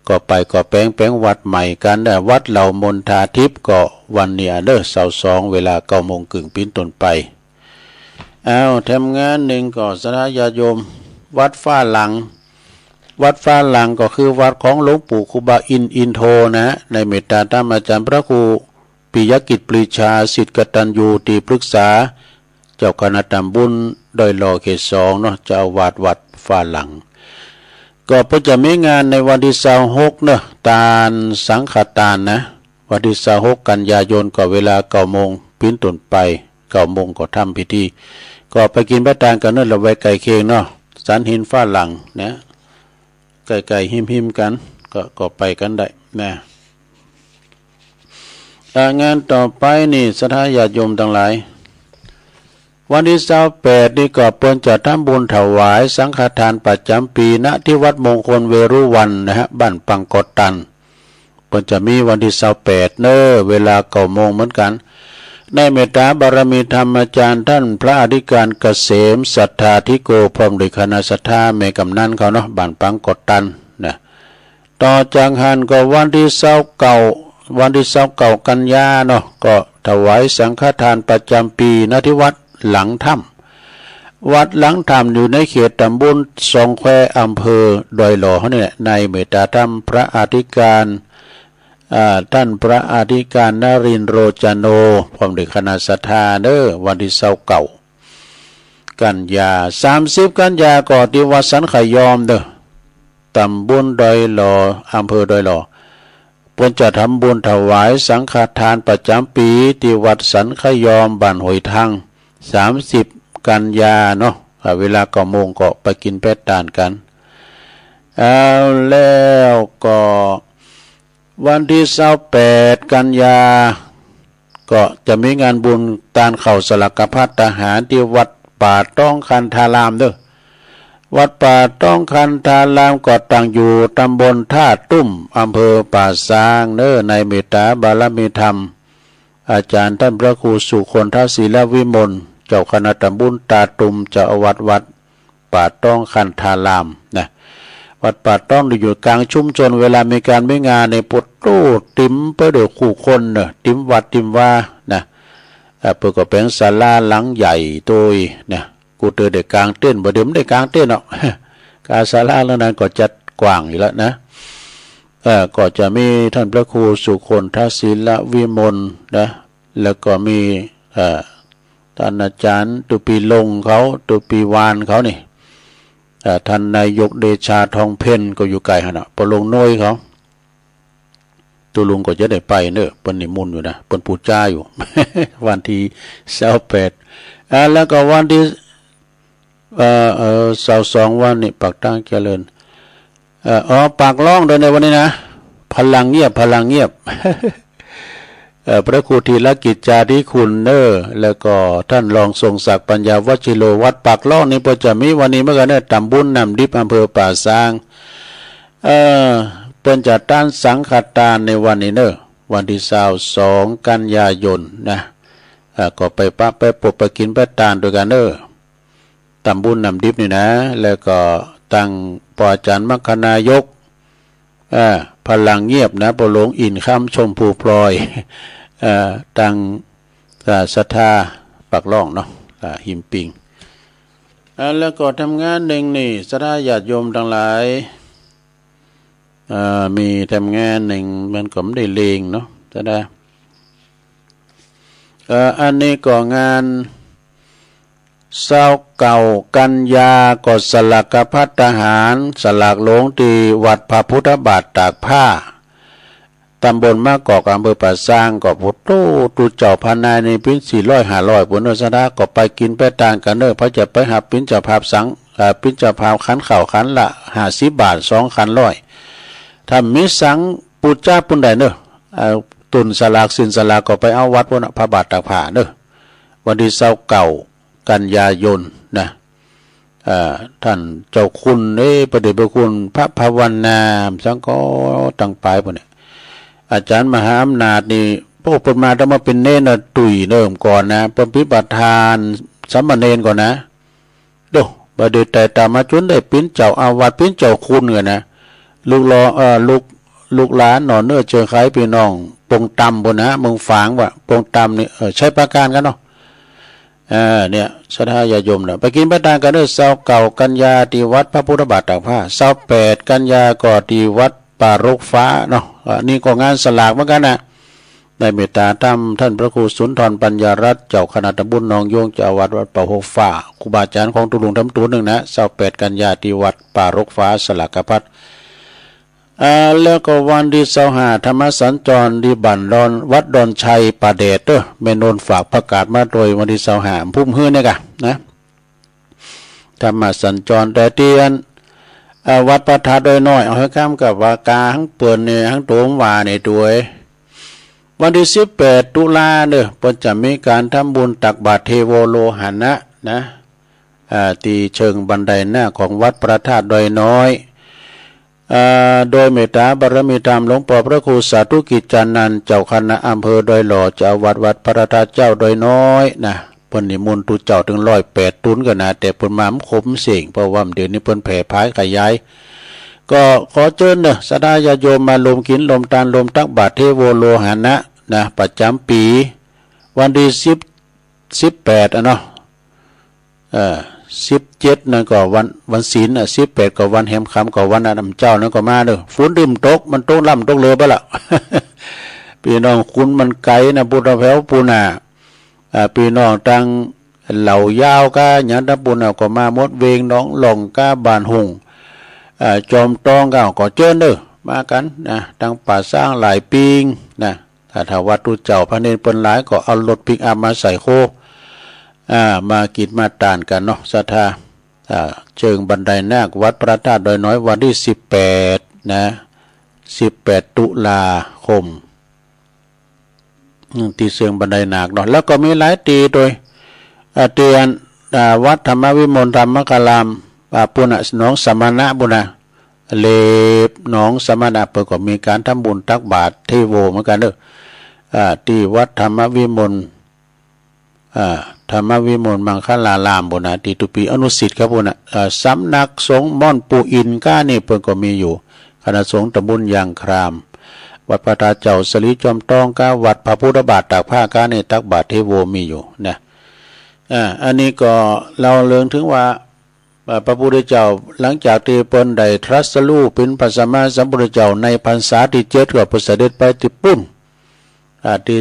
ก็ไปก็แป้งวัดใหม่กันนะวัดเหล่ามณฑาทิพย์ก็วันนี้เด้อ22เวลา9:30เป็นต้นไปทำงานหนึ่งก็ศรัทธาญาติโยมวัดฟ้าหลังวัดฟ้าหลังก็คือวัดของหลวงปู่ครูบาอินโทนะในเมตตาธรรมอาจารย์พระครูปิยกิจปรีชาศิษย์กตัญญูที่ปรึกษาเจ้าคณะตำบลดอยหล่อเขต2เนาะเจ้าวาดวัดฟ้าหลังก็เพิ่งจะมีงานในวันที่26เนาะตานสังฆทานนะวันที่26กันยายนก็เวลา9:00เป็นต้นไป9:00ก็ทำพิธีก็ไปกินพระทานกันเนอะละไว้ไก่เคียงเนาะสันหินฟ้าหลังนะไก่หิมกันก็ไปกันได้นะงานต่อไปนี่ศรัทธาญาติโยมทั้งหลายวันที่28นี่ก็เปิ้นจะทำบุญถวายสังฆทานประจำปีณที่วัดมงคลเวรุวันนะฮะบ้านปังกอตันเปิ้นจะมีวันที่28เนอะเวลา9:00เหมือนกันในเมตตาบารมีธรรมอาจารย์ท่านพระอธิการเกษมศรัทธาธิโกพร้อมด้วยคณะศรัทธาแม่กำนันเขาเนาะบ้านปังกอตันนะต่อจากหันก็วันที่29กันยาเนาะก็ถวายสังฆทานประจำปีณที่วัดหลังถ้ำวัดหลังถ้ำอยู่ในเขตตำบลสองแควอำเภอดอยหล่อเขาเนี่ยในเมตตาธรรมพระอธิการท่านพระอธิการนรินทร์โรจโนพร้อมด้วยคณะศรัทธาเด้อวันที่29กันยา30กันยาก็ที่วัดสันขยอมเด้อตำบลดอยหล่ออำเภอดอยหล่อเพิ่นจะทำบุญถวายสังฆทานประจำปีที่วัดสันขยอมบ้านหอยทาง30กันยาเนาะเวลา9:00ก็ไปกินแปะตานกันแล้วก็วันที่28กันยาก็จะมีงานบุญตานเข่าสลักพัฒทหารที่วัดป่าต้องคันธารามเด้อ วัดป่าต้องคันธารามก็ตั้งอยู่ตำบลท่าตุ้มอำเภอป่าซางในเมตตาบารมีธรรมอาจารย์ท่านพระครูสุคนทศิลวิมลเจ้าคณะตำบลตาตุมเจ้าอาวาสวัดป่าต้องคันธารามนะวัดป่าต้องอยู่กลางชุมชนเวลามีการไม่งานในปุตตู้ติ๋มเพื่อเดือคู่คนเนอะติ๋มวัดติ๋มว่านะเพื่อก็เป็นศาลาหลังใหญ่โดยนะกูเจอเด็กกลางเต้นบ่เดิมได้กลางเต้นเนาะการศาลาเรื่องนั้นก็จัดกว้างอยู่แล้วนะก็จะมีท่านพระครูสุคนทศิลวิมลนะแล้วก็มีท่านอาจารย์ตุปีลงเขาตุปีวานเขานี่ท่านนายกเดชาทองเพ็ญก็อยู่ไกลขนาดปลงน้อยเขาตัวลุงก็จะได้ไปเนอะปนิมนต์อยู่นะปนปูจ้าอยู่ วันที่28แล้วก็วันที่22วันนี่ปักตั้งเจริญปากล่องโดยในวันนี้นะพลังเงียบพระครูธีรกิจจาธิคุณแล้วก็ท่านรองทรงศักดิ์ปัญญาวัชิโรวัดปากล่องนี่ประจำมีวันนี้เมื่อกันตำบุญนำดิบอำเภอป่าซางเป็นจัดต้านสังฆทานในวันนี้วันที่22กันยายนนะก็ไปปะไปปบไปกินไปทานด้วยกันตำบุญนำดิบนี่นะแล้วก็ตั้งปอาจารย์มรรคนายกพลังเงียบนะปหลงอินคำชมพูพลอยตั้งศรัทธาปักล่องเนาะหิมปิงแล้วก็ทำงานหนึ่งนี่ศรัทธาญาติโยมทั้งหลายมีทำงานหนึ่งมันก็ไม่ได้เลงเนาะจะได้อันนี้ก็งานเศร้าเก่ากันยาก็สลักพัฒหารสลักหลวงตีวัดพระพุทธบาทตากผ้าตำบลมะกอกอำเภอป่าซางก็พุทโธตูเจ้าพานายในปิ้น400-500ปุณณสดาก็ไปกินไปต่างกันพระจะไปหับปิ้นเจ้าภาพสังปิ้นเจ้าภาพขันเข่าขันละ50 บาท2ขัน100ถ้ามิสังปูจ้าปุ่นใดตุนสลากสินสลากก็ไปเอาวัดพระบาทตากผ้าวันที่เศร้าเก่ากันยายนนะท่านเจ้าคุณประเดชพระคุณพระภาวนาสังฆตั้งปลายพวกนี้อาจารย์มหาอำนาจนี่พวกปนมาต้องมาเป็นเนนตุยก่อนนะเป็นพิบัติทานสัมมาเนนก่อนนะดูประเดชแต่ตามาจนได้ปิ้นเจ้าอาวาสปิ้นเจ้าคุณกันนะลูกหลานหนอนเจอใครพี่น้องปงตำบนนะมึงฝางว่ะปงตำนี่ใช้ประการกันเนาะเนี่ยศรัทธาญาโยมไปกินไปทานกันเศร้าเก่ากันยาที่วัดพระพุทธบาทตากผ้า28กันยาก็ที่วัดป่ารกฟ้าเนาะนี่ก็งานสลากเหมือนกันนะได้เมตตาธรรมท่านพระครูสุนทรปัญญารัตน์เจ้าคณะตำบลหนองโยงเจ้าวัดป่ารกฟ้าครูบาอาจารย์ของตุลุงทำตัวหนึ่งนะ28กันยาที่วัดป่ารกฟ้าสลากพัดแล้วก็วันที่25ธรรมสัญจรที่บ้านดอนวัดดอนชัยป่าเดชแม่นนฝากประกาศมาโดยวันที่25พุ่มฮื้อเนี่ยกันนะธรรมสัญจรแต่เตียนวัดประทัดโดยน้อยเอาให้ข้ามกับวากาทั้งเปิดเนี่ยทั้งตัวว่าในตัววันที่18ตุลาเพิ่นจะมีการทำบุญตักบาตรเทโวโลหะนะที่เชิงบันไดหน้าของวัดประทัดโดยน้อยโดยเมตตาบารมีธรรมหลวงพ่อพระครูสาธุกิจจันนันท์เจ้าคณะอำเภอโดยหล่อเจ้าวัดพระธาตุเจ้าโดยน้อยนะเพิ่นนิมนต์ตุเจ้าถึง108ตุนกันนะแต่เพิ่นมาคมเสียงเพราะว่าเดี๋ยวนี้เพิ่นแผ่พายขยายก็ขอเชิญศรัทธาญาติโยมมาลมกินลมทานลมตักบาตรเทโวโลหะนะประจำปีวันที่18เนาะ17นั่นก็วันศีล18ก็วันแหมค่ำก็วันอำเจ้านั่นก็มาฝนดื่มตกมันตกล่ำตกเลยไปละ พี่น้องคุณมันไกลนะปุถะแผ่วปูนาพี่น้องตังเหล่ายาวกะหยันตะปุนาก็มาหมดเวงน้องหลงกะบานหงจอมตองก็เจิญมากันนะตังป่าสร้างหลายปิงนะถ้าวัดตุเจ้าพระเนรเปิ้นหลายก็เอารถปิกอัพมาใส่โคมากินมาตานกันเนาะศรัทธาเชิงบันไดนาควัดพระธาตุดอยน้อยวันที่18นะ18ตุลาคมที่เชิงบันไดนาคเนาะแล้วก็มีหลายตีโดยเตียนวัดธรรมวิมลธรรมกลาม ปุณะหนองสมณะบุญนะเลบหนองสมณะเปิดก็มีการทำบุญตักบาตรเทโวเหมือนกันเด้อที่วัดธรรมวิมลธรรมวิมลมังคลารามบุญนะที่ตุปีอนุสิทธิ์ครับบุญนะสำนักสงฆ์ม่อนปูอินก้านี่เปิดก็มีอยู่คณะสงฆ์ตำบลยางครามวัดพระตาเจ้าสลีจอมตองก้าวัดพระพุทธบาทตากผ้าก้าในตักบาตรเทโวมีอยู่นะอันนี้ก็เราเรื่องถึงว่าพระพุทธเจ้าหลังจากที่เปิ้นได้ตรัสรู้เป็นพระสัมมาสัมพุทธเจ้าในพรรษาที่7ก็เสด็จไปที่ปุ้นที่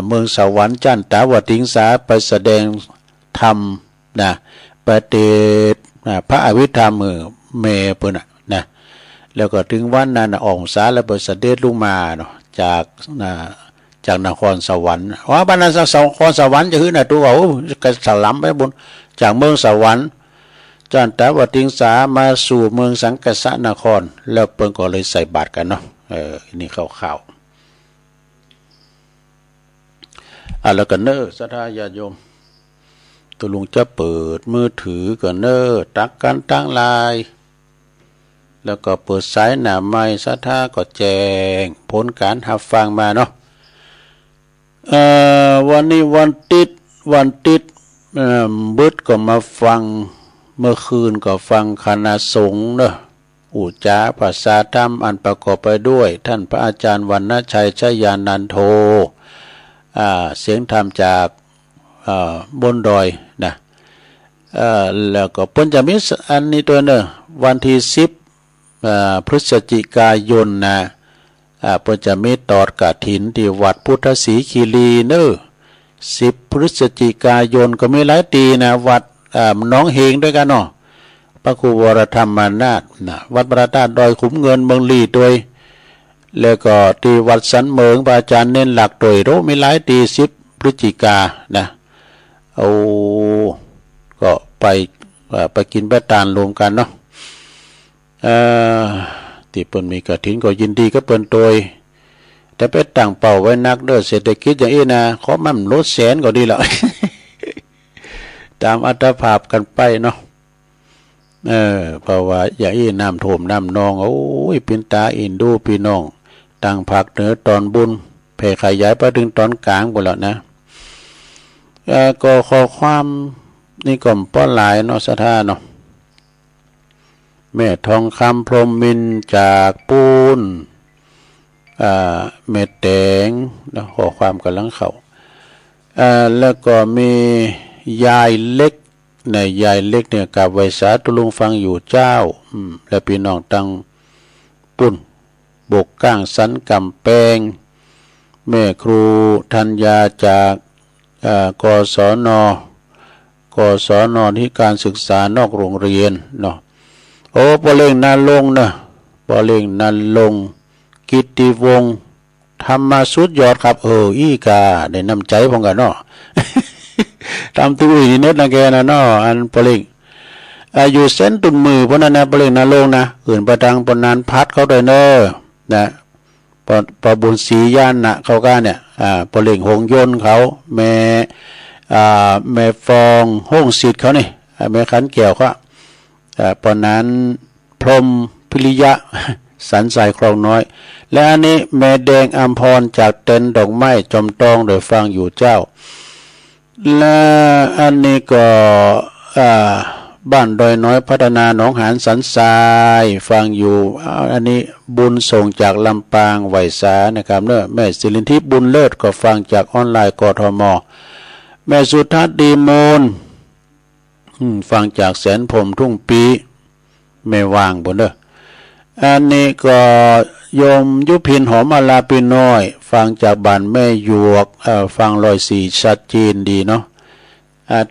เมืองสวรรค์จันตาวติงสาไปแสดงธรรมประเทศพระอภิธรรมเมเปิ้นนะแล้วก็ถึงวันนั้นออกพรรษาแล้วเสด็จลงมาเนาะจากนครสวรรค์ว่าบ้านนครสวรรค์จะขึ้นตัวเขาก็สลับไปบนจากเมืองสวรรค์จันตาวติงสามาสู่เมืองสังกสนครแล้วเปิ้นก็เลยใส่บาตรกันเนาะนี่ข่าวแล้วก็ศรัทธาญาติโยมตัวลุงจะเปิดมือถือก็ตักกันตั้งลายแล้วก็เปิดสายหน้าไม้ศรัทธาก็แจ้งผลการรับฟังมาเนาะวันนี้วันติดบึดก็มาฟังเมื่อคืนก็ฟังคณะสงฆ์เนาะอุจจาภาษาธรรมอันประกอบไปด้วยท่านพระอาจารย์วรรณชัยชยานันโทเสียงธรรมจากบนดอยนะแล้วก็เพิ่นจะมีอันนี้ตัวเนอะวันที่10พฤศจิกายนนะเพิ่นจะมีตอดกฐินที่วัดพุทธศรีคีรีเนอะ10พฤศจิกายนก็มีหลายตีนะวัดน้องเฮงด้วยกันเนาะพระครูวรธรรมนาถนะวัดพระธาตุดอยขุมเงินเมืองลีด้วยแล้วก็ที่วัดสันเมืองพระอาจารย์เน้นหลักโดยโรมีหลายตี10พฤศจิกานะก็ไปกินไปทานรวมกันเนาะที่เปิ้นมีกฐินก็ยินดีก็เปิ้นโดยแต่ไปตั้งเป้าไว้นักเด้อเศรษฐกิจอย่างนี้นะขอมันลดแสนก็ดีแล้ว ตามอัตภาพกันไปเนาะเพราะว่าอย่างนี้น้ำท่วมน้ำนองโอ้ยเป็นตาอินดูพี่น้องตั้งภาคเหนือตอนบุญแผ่ขยายไปถึงตอนกลางหมดแล้วนะก็ขอความนี่ก็ป้อนหลายเนาะศรัทธาเนาะแม่ทองคำพรหมมินจากปูนเม็ดแดงแล้วขอความกำลังเขาแล้วก็มียายเล็กในยายเล็กเนี่ยกับไวสาตุลุงฟังอยู่เจ้าและพี่น้องตั้งปุ่นบกก้างสันกำแพงแม่ครูธัญญาจากกศนที่การศึกษานอกโรงเรียนเนาะโอ้ปอเล่งนันลงนะปอเล่งนันลงกิตติวงศ์ทำมาสุดยอดครับอีกาได้นำใจพงกันเนาะ ตามตัวอีเน็ตนะแกนะเนาะอันปอเล่งอยู่เส้นตุนมือเพราะนั้นนะปอเล่งนันลงนะอื่นประดังปนานพัดเขาด้วยเนอะนะปบุญศรีย่านนะเขาก้าเนี่ยปอเล่งหงยนต์เขาแม่ฟองห้องศิษย์เขานี่แม่ขันเกี่ยวเขาปอนนั้นพรหมพิริยะสันสายครองน้อยและอันนี้แม่แดงอัมพรจากเต็นดอกไม้จอมตองโดยฟังอยู่เจ้าและอันนี้ก็บ้านดอยน้อยพัฒนาหนองหานสันทรายฟังอยู่อันนี้บุญส่งจากลำปางไหวสานะครับเนอะแม่สิรินทิพย์บุญเลิศก็ฟังจากออนไลน์กทม.แม่สุทัศน์ดีมูลฟังจากแสนพรมทุ่งปีไม่ว่างบนเด้ออันนี้ก็โยมยุพินหอมอาลาปีน้อยฟังจากบ้านแม่หยวกฟัง104ชัดเจนดีเนาะ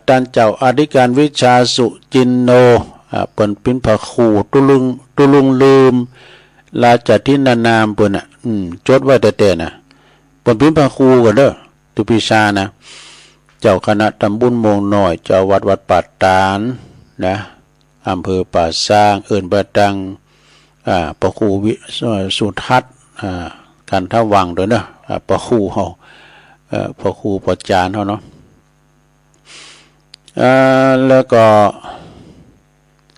ท่านเจ้าอธิการวิชาสุจินโนเปิ้นเป็นพระครูตุลุงลืมราชทินานามเปิ้นจดไว้แต่ๆนะเปิ้นเป็นพระครูกันเด้อตุปิชานะเจ้าคณะตำบลโมงน้อยเจ้าวัดป่าตาลนะอำเภอป่าสร้างเอิ้นบ่ดังพระครูสุทัศน์กันทวังด้วยเนาะพระครูเฮาพระครูประจานเฮาเนาะแล้วก็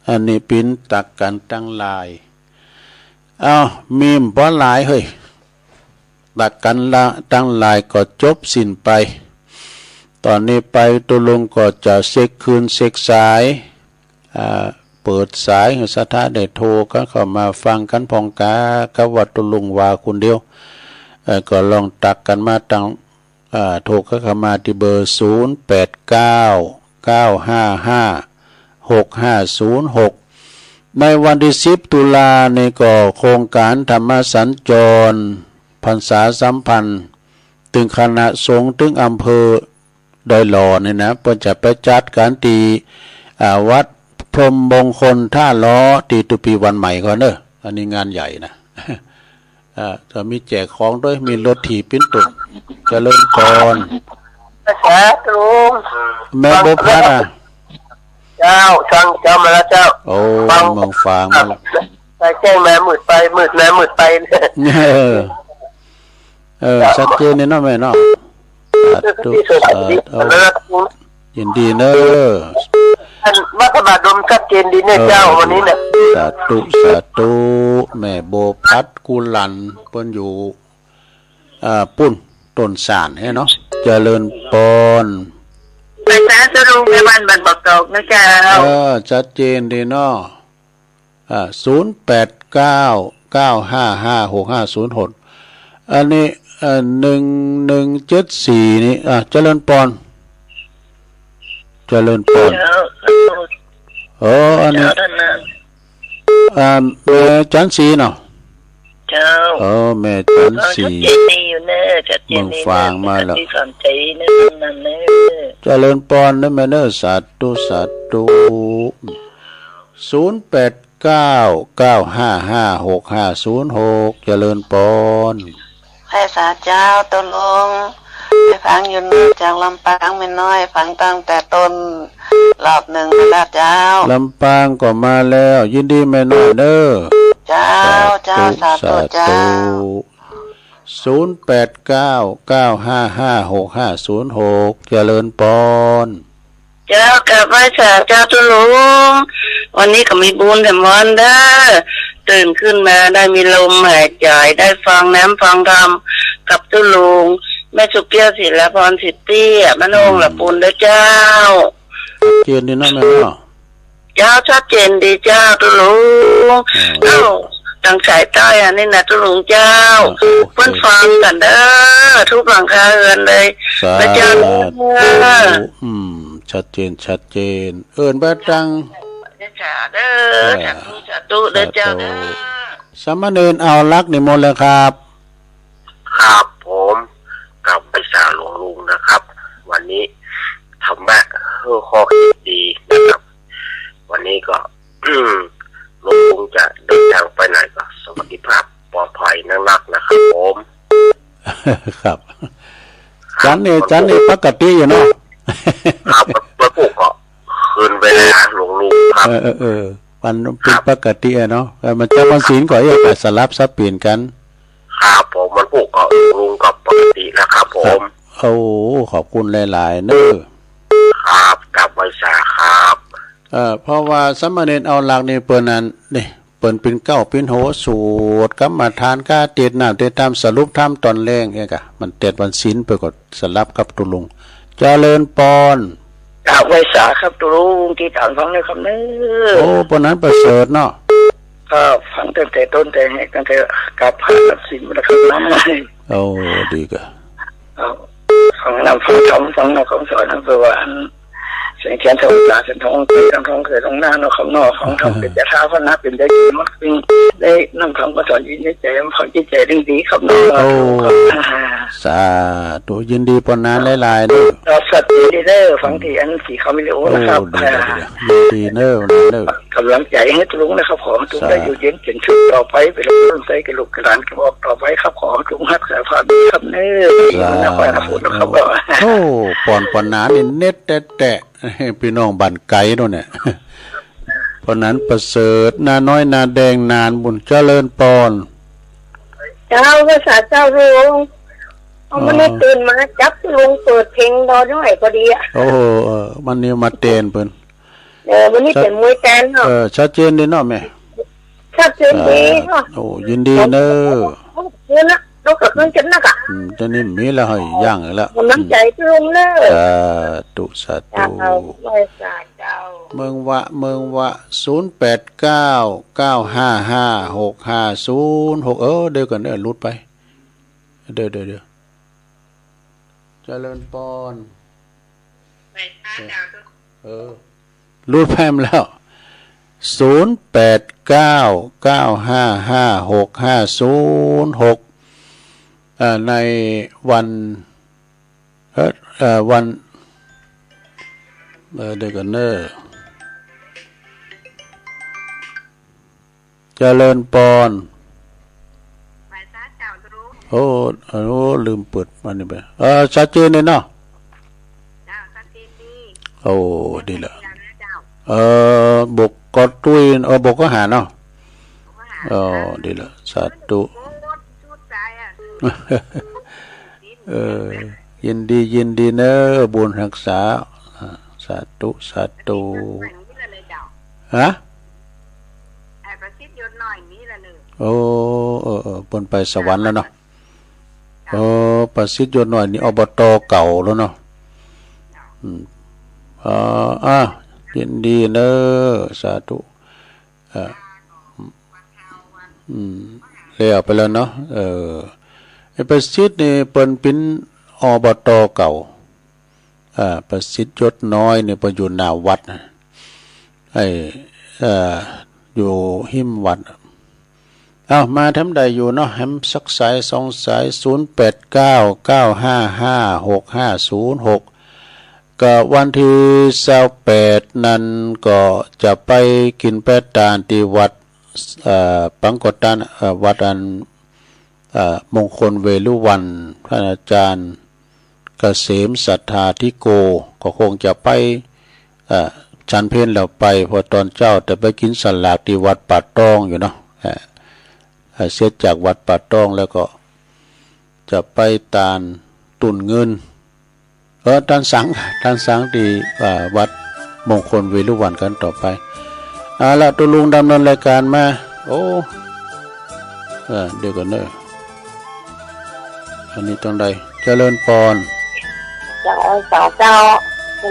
อันนี้ปิ้นตักกันตั้งลายเอามีมบ่หลายเฮ้ยตักกันละตั้งลายก็จบสิ้นไปตอนนี้ไปตุลุงก็จะเช็คคืนเช็คสายเปิดสายให้สถาได้โทรก็เข้ามาฟังกันพองกากับวัดตุลุงว่าคนเดียวก็ลองตักกันมาตั้งโทรก็เข้ามาที่เบอร์0899556506ในวันที่10ตุลานี่ก็โครงการธรรมสัญจรพรรษาสัมพันธ์ถึงคณะสงฆ์ถึงอำเภอดอยหล่อนี่นะเพิ่นจะไปจัดการตีวัดพรหมมงคลท่าล้อตีตุปีวันใหม่ก่อนเด้ออันนี้งานใหญ่นะจะมีแจกของด้วยมีรถถีบปิ้นตุกเจริญพรภาษาตรุงแม่บุพัดเจ้าฟังเจ้ามาแล้วเจ้าโอ้เมืองฟางมาแล้วไปแจ้งแม่มืดไปมืดแม่มืดไปชัดเจนนี่เนาะแม่เนาะตุยินดีเนอะวัดบาดมชัดเจนดีเนี่ยเจ้าวันนี้เนี่ยสาธุแม่โบพัดกุลันเพิ่นอยู่ปุ้นต้นสานให้เนาะเจริญพรภาษาตรุงในบ้านบันบอกตกนะเจ้าชัดเจนดีเนาะ0899556506อันนี้1174นี่เจริญพรเจริญพรอันนี้แม่จันสีเนาะเจ้าแม่จันสีเมืองฟางมาแล้วเจริญพรนะแม่เนอะสาธุสาธุ0899556506เจริญพรให้สาเจ้าตกลงไปฟังอยู่จากลำปางไม่น้อยฟังตั้งแต่ต้นรอบหนึ่งนะเจ้าลำปางก็มาแล้วยินดีแม่น้อยเด้อเจ้าสาธุเจ้า0899556506เจริญพรเจ้ากับพระสาเจ้าตุลุงวันนี้ก็มีบุญแต่วันเด้อตื่นขึ้นมาได้มีลมหายใจได้ฟังน้ำฟังธรรมกับตุลุงแม่สุเปียศิลปรสิทธิ์เตี้ยมโนงละปุณเด้อเจ้าเจนดีนะแม่เนาะเจ้าชัดเจนดีเจ้าตุลุงทางสายใต้นี่นะตุลุงเจ้าเพิ่นฟังกันเด้อทุกหลังคาเรือนเลยพระเจ้าชัดเจนเอิ้นบ่ตังเด้อสาธุเด้อเจ้าเด้อสามเณรเอาลักนิมนต์เลยครับครับผมกับไปสาหลวงลุงนะครับวันนี้ธรรมะข้อคิดดีนะครับวันนี้ก็หลวงลุงจะเดินทางไปไหนก็สวัสดิภาพปลอดภัยนักนะครับผมครับจันนี่ปกติอยู่เนาะครับเมื่อปุ๊บก็คืนไปแล้วหลวงลุงครับมันเป็นปกติเนาะมันจะวันศีลก็อย่าสลับซับเปลี่ยนกันครับผมมันปุ๊บก็ลุงกับปกตินะครับผมขอบคุณหลายๆเนอะครับกับไว้สาครับเพราะว่าสมณเณรเอาหลักนี่เปิ้นนั้นนี่เปิ้นเป็นเก้าเป็นโหสูตรกรรมฐานก้าเตดน้ำเตดตามสรุปธรรมตอนแรงเองกะมันเตดวันศีลไปก็สลับกับตุลุงเจริญพรกับไว้สาครับตุลุงที่ถามฟังเลยครับเนื้อปนนั้นประเสริฐเนาะครับฟังตั้งแต่ต้นแต่แหกตั้งแต่กับผ่านศีลมาแล้วครับน้ำเลยดีกะฟังนำฟังธรรมฟังนำคำสอนนั่นคือว่าเสียงเทียนทองตาเสียงทองเกิดทองเกิดตรงหน้าเนาะคำนอกของทองเป็นจะท้าพระนักเป็นได้กินมักเป็นได้นำคำสอนยินดีใจฟังจิตใจดึงดีคำนอกสาธุยินดีปนนั้นหลายๆเนอะสัตย์ดีเด้อฟังที่อันสีเขาไม่รู้นะครับดีเนอะกำลังใจให้ทุกนะครับขอทุกได้อยู่เย็นเฉินชุดต่อไปไปแล้วต้นใจกระลุกกระดานกระบอกต่อไปครับขอทุกฮักสายฟ้าดีครับเนื้อนะคอยพูดนะครับปอนนั้นเน็ตแตะพี่น้องบันไก่โน่นเนี่ยเพราะนั้นประเสริฐนาน้อยนาแดงนานบุญเจริญปอนเจ้าภาษาเจ้าลุงมันไม่ตื่นมาจับลุงเปิดเพลงรอด้วยพอดีมันนี่มาเต้นเพิ่น วันนี้เป็นมวยแทนเนาะชัดเจนดีเนาะแม่ชัดเจนดีเนาะโอ้ยินดีเนอะเนี่ยนะเราเกิดขึ้นจนนักอ่ะตอนนี้มีแล้วให้ย่างแล้วน้ำใจที่ลุงเนอะสาธุเมืองวะ0899555650เดี๋ยวกันเด้อลุดไปเดี๋ยวเจริญปอนรูดแพมแล้ว0899555650ในวันวันเดี๋ยวกันเนอะเจริญปอนโอ้ลืมเปิดมันนี่ไปชัดเจนเลยเนาะโอ้ดีละบกกอตุ้ยบกก็หาเนาะดีละสาธุยินดีเนอะบุญรักษาสาธุฮะโอ้บนไปสวรรค์แล้วเนาะประสิทธิ์ยศหน่อยนี่อบตเก่าแล้วเนาะยินดีเนอะสาธุเลี้ยวไปแล้วเนาะไอ้ประสิทธิ์นี่เปิ้นเป็นอบตเก่าประสิทธิ์ยศน้อยเนี่ยไปอยู่หน้าวัดอยู่หิมวัดมาทำใดอยู่เนาะแฮมสักสาย2 สาย0899556506ก็วันที่28นั้นก็จะไปกินแปดตานที่วัดปังกดตานวัดอันมงคลเวลุวันพระอาจารย์เกษมศรัทธาธิโกก็คงจะไปฉันเพลแล้วไปพอตอนเจ้าแต่ไปกินสลากที่วัดป่าตองอยู่เนาะเสร็จจากวัดป่าตองแล้วก็จะไปตานตุนเงินท่านสังที่วัดมงคลเวลุวันกันต่อไปละตุลุงดำเนินรายการมาโอ้เดี๋ยวกันเนอะอันนี้ตรงใดเจริญปอนเจ้า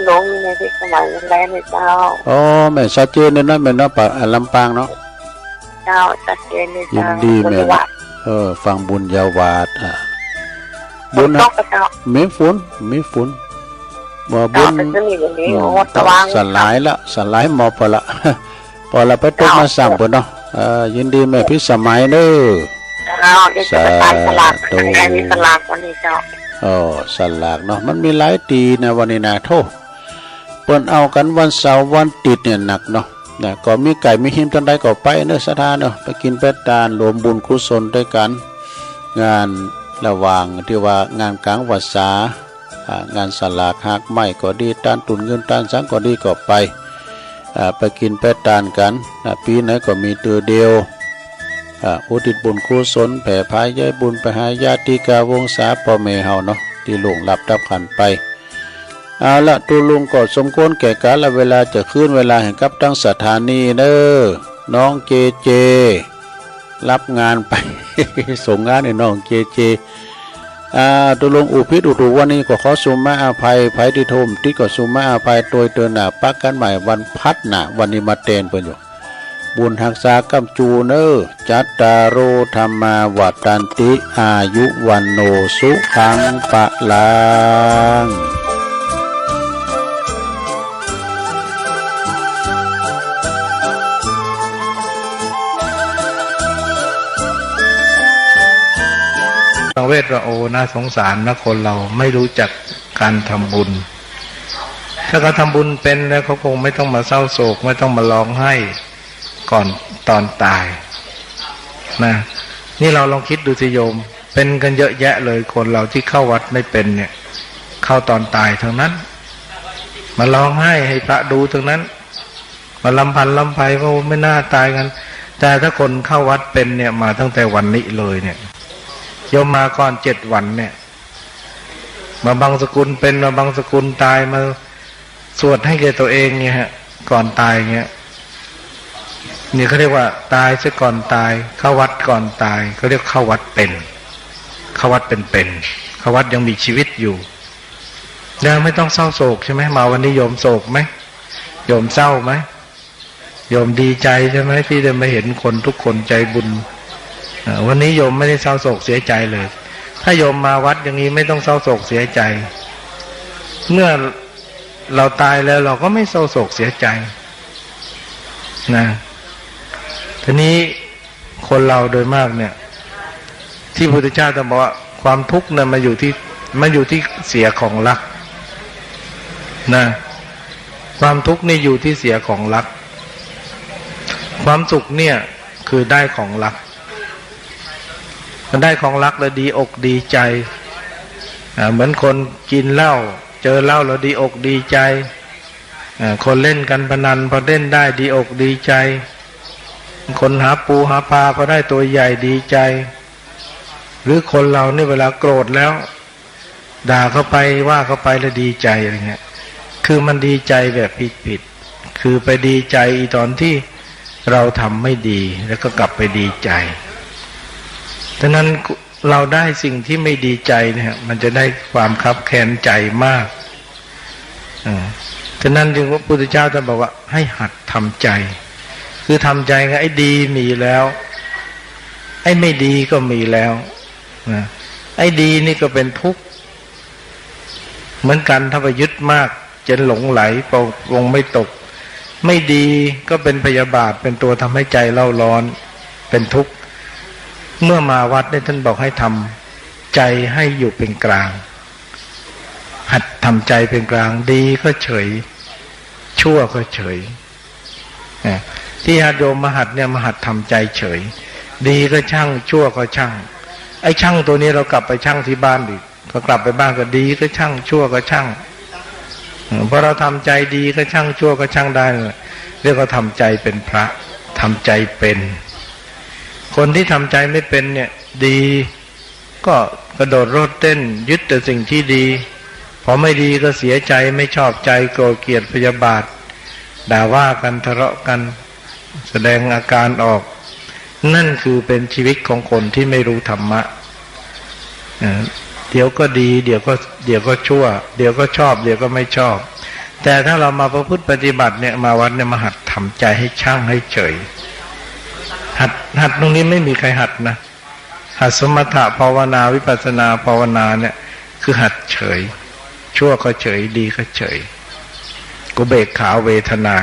หลวงมีในที่สมัยแรกเลยเจ้าแม่ชัดเจนเลยนะแม่เนาะป่าลำปางเนาะเจ้าชัดเจนเลยเจ้ายินดีแม่ฟังบุญยาวาดบุญนะมีฝนบ่บุญสลายหมอพอละไปตกมาสั่งพุ่นเนาะยินดีแม่พิสมัยเด้อสาธุสลากวันนี้เจ้าสลากเนาะมันมีหลายตีนะวันนี้นะโทษเปิ้นเอากันวันเสาร์วันติดเนี่ยหนักเนาะก็มีไก่มีหิมตันใดก็ไปเนื้อสถานเนาะไปกินเป็ดตาลรวมบุญกุศลด้วยกันงานระหว่างที่ว่างานกลางวรรษางานสลากหักไม้ก็ดีตานตุนเงินตานสังก็ดีก็ไปกินเป็ดตาลกันปีไหนก็มีตัวเดียวอุทิศบุญกุศลแผ่พายย้ายบุญไปหาญาติกาวงศาพ่อแม่เฮาเนาะที่ล่วงลับดับขันไปละตุลุงก็สมควรแก่กาลเวลาจะขึ้นเวลาแห่งกับทั้งสถานีเด้อน้องเจรับงานไป ส่งงานให้น้องเจตุลุงอุพิษอุตุวันนี้ก็ขอสุมาอภัยภัยที่โทมที่ก็สุมาอภัยโดยเตือนหน้าปักกันใหม่วันพัดหน้าวันนี้มาเตนเปิ้นอยู่บุญหักษากัมจูเนอจัตตาโรธรรมาวัฏันติอายุวันโนสุขังปะลังเวทว่าโอ้น่าสงสารนะคนเราไม่รู้จักการทำบุญถ้าเขาทำบุญเป็นแล้วเขาคงไม่ต้องมาเศร้าโศกไม่ต้องมาร้องไห้ก่อนตอนตายนะนี่เราลองคิดดูสิโยมเป็นกันเยอะแยะเลยคนเราที่เข้าวัดไม่เป็นเนี่ยเข้าตอนตายทั้งนั้นมาร้องไห้ให้พระดูทั้งนั้นมาลำพันลำไพว่าไม่น่าตายกันแต่ถ้าคนเข้าวัดเป็นเนี่ยมาตั้งแต่วันนี้เลยเนี่ยโยมมาก่อน7 วันเนี่ยมาบางสกุลเป็นมาบางสกุลตายมาสวดให้แก่ตัวเองเนี่ยฮะ ก่อนตายเงี้ยนี่เขาเรียกว่าตายซะก่อนตายเข้าวัดก่อนตายเขาเรียกเข้าวัดเป็นเข้าวัดเป็นเข้าวัดยังมีชีวิตอยู่แล้วไม่ต้องเศร้าโศกใช่ไหมมาวันนี้โยมโศกไหมโยมเศร้าไหมโยมดีใจใช่ไหมที่ได้มาเห็นคนทุกคนใจบุญวันนี้โยมไม่ได้เศร้าโศกเสียใจเลยถ้าโยมมาวัดอย่างนี้ไม่ต้องเศร้าโศกเสียใจเมื่อเราตายแล้วเราก็ไม่เศร้าโศกเสียใจนะทีนี้คนเราโดยมากเนี่ยที่พระพุทธเจ้าจะบอกว่าความทุกข์เนี่ยมันอยู่ที่เสียของรักนะความทุกข์นี่อยู่ที่เสียของรักความสุขเนี่ยคือได้ของรักมันได้ของรักแล้วดีอกดีใจเหมือนคนกินเหล้าเจอเหล้าแล้วดีอกดีใจคนเล่นกันพนันพอเล่นได้ดีอกดีใจคนหาปูหาปลาพอได้ตัวใหญ่ดีใจหรือคนเราเนี่ยเวลาโกรธแล้วด่าเข้าไปว่าเข้าไปแล้วดีใจอะไรเงี้ยคือมันดีใจแบบผิดคือไปดีใจตอนที่เราทำไม่ดีแล้วก็กลับไปดีใจดังนั้นเราได้สิ่งที่ไม่ดีใจเนี่ยมันจะได้ความคับแค้นใจมากฉะนั้นจึงพระพุทธเจ้าท่านบอกว่าให้หัดทำใจคือทำใจไงไอ้ดีมีแล้วไอ้ไม่ดีก็มีแล้วไอ้ดีนี่ก็เป็นทุกข์เหมือนกันถ้าไปยึดมากจะหลงไหลลงไม่ตกไม่ดีก็เป็นพยาบาทเป็นตัวทำให้ใจเล่าร้อนเป็นทุกข์เมื่อมาวัดเนี่ยท่านบอกให้ทำใจให้อยู่เป็นกลางหัดทำใจเป็นกลางดีก็เฉยชั่วก็เฉยที่ญาติโยมมาหัดเนี่ยมาหัดทำใจเฉยดีก็ช่างชั่วก็ช่างไอ้ช่างตัวนี้เรากลับไปช่างที่บ้านดิพอกลับไปบ้านก็ดีก็ช่างชั่วก็ช่างพอเราทำใจดีก็ช่างชั่วก็ช่างได้เรียกว่าทำใจเป็นพระทำใจเป็นคนที่ทำใจไม่เป็นเนี่ยดีก็กระโดดโลดเต้นยึดแต่สิ่งที่ดีพอไม่ดีก็เสียใจไม่ชอบใจโกรธเกลียดพยาบาทด่าว่ากันทะเลาะกันแสดงอาการออกนั่นคือเป็นชีวิตของคนที่ไม่รู้ธรรมะเดี๋ยวก็ดีเดี๋ยวก็ชั่วเดี๋ยวก็ชอบเดี๋ยวก็ไม่ชอบแต่ถ้าเรามาประพฤติปฏิบัติเนี่ยมาวัดเนี่ยมาหัดทำใจให้ช่างให้เฉยหัดตรงนี้ไม่มีใครหัดนะหัดสมถะภาวนาวิปัสสนาภาวนาเนี่ยคือหัดเฉยชั่วก็เฉยดีก็เฉยกุเบกขาเวทนา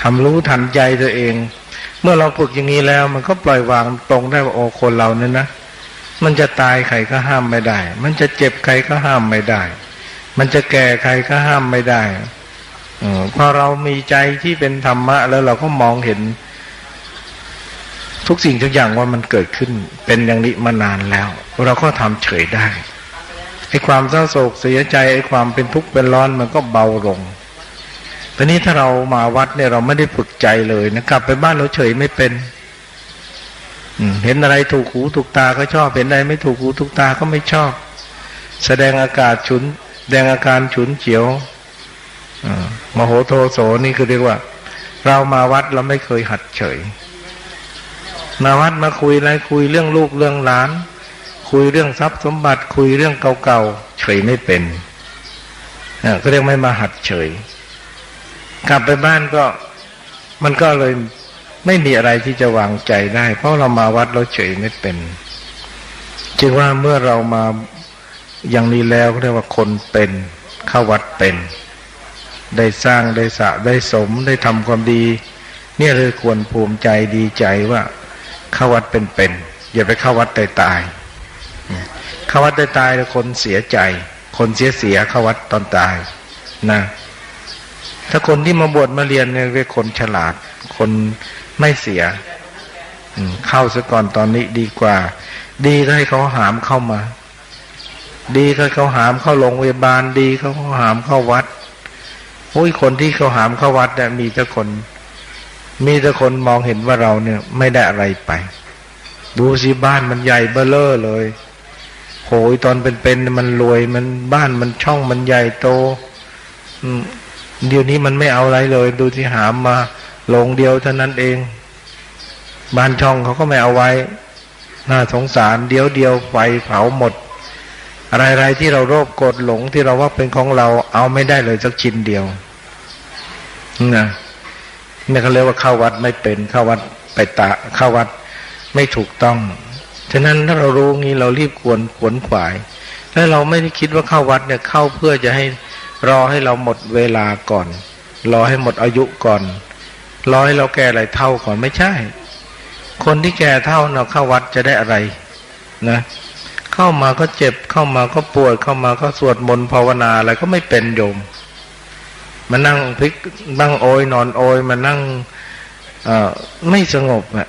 ทำรู้ทันใจตัวเองเมื่อเราฝึกอย่างนี้แล้วมันก็ปล่อยวางตรงได้ว่าโอ้คนเราเนี่ยนะมันจะตายใครก็ห้ามไม่ได้มันจะเจ็บใครก็ห้ามไม่ได้มันจะแก่ใครก็ห้ามไม่ได้พอเรามีใจที่เป็นธรรมะแล้วเราก็มองเห็นทุกสิ่งทุกอย่างว่ามันเกิดขึ้นเป็นอย่างนี้มานานแล้วเราก็ทำเฉยได้ไอ้ความเศร้าโศกเสียใจไอ้ความเป็นทุกข์เป็นร้อนมันก็เบาลงตอนนี้ถ้าเรามาวัดเนี่ยเราไม่ได้ฝึกใจเลยนะกลับไปบ้านเราเฉยไม่เป็นเห็นอะไรถูกหูถูกตาก็ชอบเห็นอะไรไม่ถูกหูถูกตาก็ไม่ชอบแสดงอาการฉุนเฉียวมโหโทโสนี่คือเรียกว่าเรามาวัดเราไม่เคยหัดเฉยมาวัดมาคุยอะไรคุยเรื่องลูกเรื่องหลานคุยเรื่องทรัพย์สมบัติคุยเรื่องเก่าๆเฉยไม่เป็นก็เรียกไม่มาหัดเฉยกลับไปบ้านก็มันก็เลยไม่มีอะไรที่จะวางใจได้เพราะเรามาวัดเราเฉยไม่เป็นจึงว่าเมื่อเรามาอย่างนี้แล้วเรียกว่าคนเป็นเข้าวัดเป็นได้สร้างได้สะได้สมได้ทำความดีเนี่ยเลยควรภูมิใจดีใจว่าเข้าวัดเป็นอย่าไปเข้าวัดตายเข้าวัดตายแล้วคนเสียใจคนเสียเข้าวัดตอนตายนะถ้าคนที่มาบวชมาเรียนเนี่ยเป็นคนฉลาดคนไม่เสียเข้าซะก่อนตอนนี้ดีกว่าดีก็ให้เขาหามเข้ามาดีก็เขาหามเข้าโรงพยาบาลดีเขาหามเข้าวัดโอ้ยคนที่เขาหามเข้าวัดเนี่ยมีแต่คนมองเห็นว่าเราเนี่ยไม่ได้อะไรไปดูสิบ้านมันใหญ่เบ้อเร่อเลยโหยตอนเป็นมันรวยมันบ้านมันช่องมันใหญ่โต เดี๋ยวนี้มันไม่เอาอะไรเลย ดูที่หามมาโรงเดียวเท่านั้นเองบ้านช่องเขาก็ไม่เอาไว้น่าสงสารเดียวไฟเผาหมดอะไรๆที่เราโลภโกรธหลงที่เราว่าเป็นของเราเอาไม่ได้เลยสักชิ้นเดียวนะนี่เขาเรียกว่าเข้าวัดไม่เป็นเข้าวัดไปเข้าวัดไม่ถูกต้องฉะนั้นถ้าเรารู้งี้เรารีบขวนขวายแล้วเราไม่ได้คิดว่าเข้าวัดเนี่ยเข้าเพื่อจะให้รอให้เราหมดเวลาก่อนรอให้หมดอายุก่อนรอให้เราแก่อะไรเท่าก่อนไม่ใช่คนที่แก่เท่าเนาะเข้าวัดจะได้อะไรนะเข้ามาก็เจ็บเข้ามาก็ปวดเข้ามาก็สวดมนต์ภาวนาอะไรก็ไม่เป็นโยมมานั่งพลิกนั่งโอยนอนโอยมานั่งไม่สงบอะ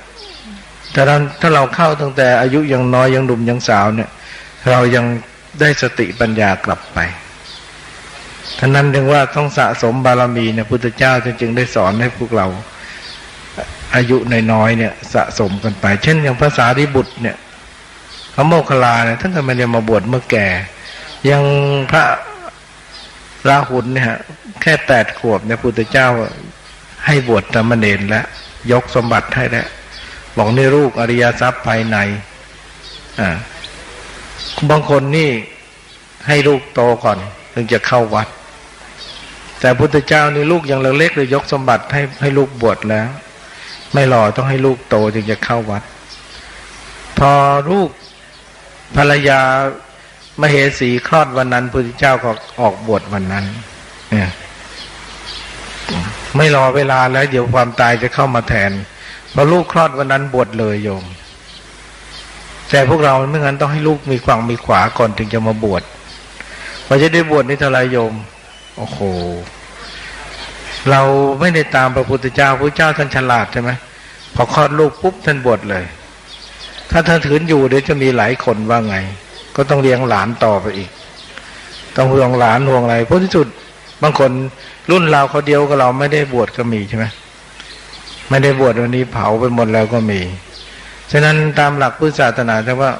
แต่ถ้าเราเข้าตั้งแต่อายุยังน้อยยังหนุ่มยังสาวเนี่ยเรายังได้สติปัญญากลับไปท่านั้นจึงว่าต้องสะสมบารมีเนี่ยพุทธเจ้าจึงได้สอนให้พวกเราอายุน้อยๆเนี่ยสะสมกันไปเช่นอย่างพระสารีบุตรเนี่ยพระโมคคัลลาเนี่ยท่านก็ไม่ได้มาบวชเมื่อแก่ยังพระราหุลเนี่ยแค่8 ขวบเนี่ยพุทธเจ้าให้บวชสามเณรแล้วยกสมบัติให้แล้วบอกนี่ลูกอริยทรัพย์ภายในบางคนนี่ให้ลูกโตก่อนถึงจะเข้าวัดแต่พุทธเจ้านี่ลูกยังเล็กๆเลยยกสมบัติให้ลูกบวชแล้วไม่รอต้องให้ลูกโตถึงจะเข้าวัดพอลูกภรรยามเหสีคลอดวันนั้นพุทธเจ้าก็ออกบวชวันนั้นเนี่ยไม่รอเวลาแล้วเดี๋ยวความตายจะเข้ามาแทนพอลูกคลอดวันนั้นบวชเลยโยมแต่พวกเราไม่งั้นต้องให้ลูกมีฝั่งมีขวาก่อนถึงจะมาบวชพอจะได้บวชนี่เท่าไรโยมโอ้โหเราไม่ได้ตามพระพุทธเจ้าพระเจ้าท่านฉลาดใช่ไหมพอคลอดลูกปุ๊บท่านบวชเลยถ้าท่านถืนอยู่เดี๋ยวจะมีหลายคนว่าไงก็ต้องเลี้ยงหลานต่อไปอีกต้องห่วงหลานห่วงอะไรเพราะที่สุดบางคนรุ่นเราเขาเดียวกับเราไม่ได้บวชก็มีใช่ไหมไม่ได้บวชวันนี้เผาไปหมดแล้วก็มีฉะนั้นตามหลักพุทธศาสนาแต่ว่า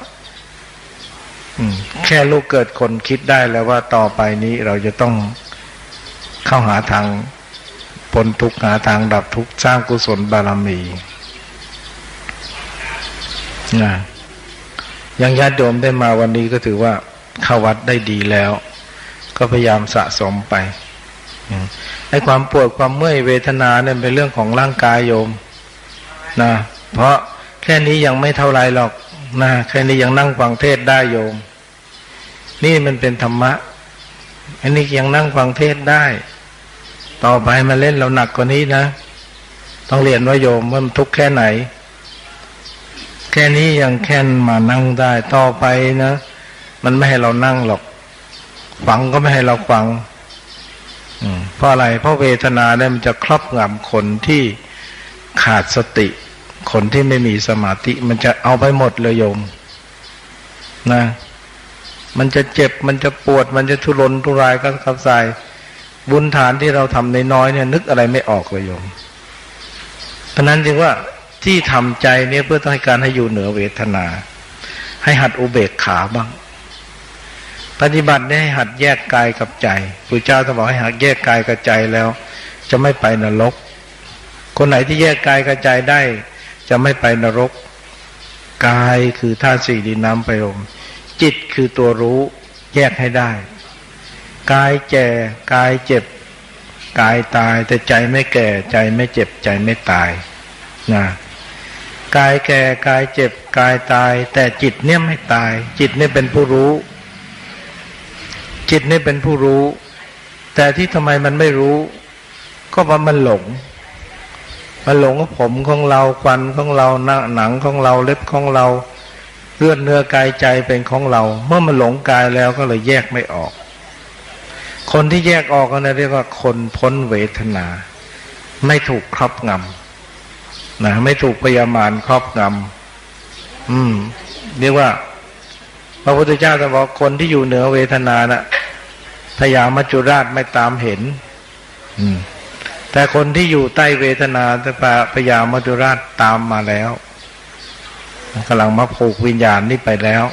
แค่ลูกเกิดคนคิดได้แล้วว่าต่อไปนี้เราจะต้องเข้าหาทางพ้นทุกข์หาทางดับทุกข์สร้างกุศลบารมีนะอย่างญาติโยมได้มาวันนี้ก็ถือว่าเข้าวัดได้ดีแล้วก็พยายามสะสมไปไอ้ความปวดความเมื่อยเวทนาเนี่ยเป็นเรื่องของร่างกายโยมนะเพราะแค่นี้ยังไม่เท่าไรหรอกนะแค่นี้ยังนั่งฟังเทศได้โยมนี่มันเป็นธรรมะอันนี้ยังนั่งฟังเทศได้ต่อไปมาเล่นเราหนักกว่านี้นะต้องเรียนว่าโยมว่ามันทุกข์แค่ไหนแค่นี้ยังแค่มานั่งได้ต่อไปนะมันไม่ให้เรานั่งหรอกฟังก็ไม่ให้เราฟังเพราะอะไรเพราะเวทนาเนี่ยมันจะครอบงำคนที่ขาดสติคนที่ไม่มีสมาธิมันจะเอาไปหมดเลยโยมนะมันจะเจ็บมันจะปวดมันจะทุรนทุรายก็ขับสายบุญฐานที่เราทำในน้อยเนี่ยนึกอะไรไม่ออกเลยโยมเพราะนั้นจึงว่าที่ทำใจเนี่ยเพื่อต้องการให้อยู่เหนือเวทนาให้หัดอุเบกขาบ้างปฏิบัติได้ให้หัดแยกกายกับใจพระเจ้าท่านบอกให้หัดแยกกายกับใจแล้วจะไม่ไปนรกคนไหนที่แยกกายกับใจได้จะไม่ไปนรกกายคือธาตุสี่ดินน้ำไฟลมจิตคือตัวรู้แยกให้ได้กายแก่กายเจ็บกายตายแต่ใจไม่แก่ใจไม่เจ็บใจไม่ตายนะกายแก่กายเจ็บกายตายแต่จิตเนี่ยไม่ตายจิตเนี่ยเป็นผู้รู้จิตนี่เป็นผู้รู้แต่ที่ทำไมมันไม่รู้ก็เพราะมันหลงว่าผมของเราฟันของเราหนังของเราเล็บของเราเลือดเนื้อกายใจเป็นของเราเมื่อมันหลงกายแล้วก็เลยแยกไม่ออกคนที่แยกออกกันเรียกว่าคนพ้นเวทนาไม่ถูกครอบงำนะไม่ถูกพยามารครอบงำเรียกว่าพระพุทธเจ้าจะบอกคนที่อยู่เหนือเวทนานะพยามัจจุราชไม่ตามเห็นแต่คนที่อยู่ใต้เวทนาแต่พยามัจจุราชตามมาแล้วกำลังมาผูกวิญญาณนี่ไปแล้ว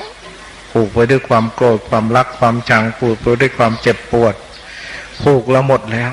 ผูกไปด้วยความโกรธความรักความชังผูกไปด้วยความเจ็บปวดผูกแล้วหมดแล้ว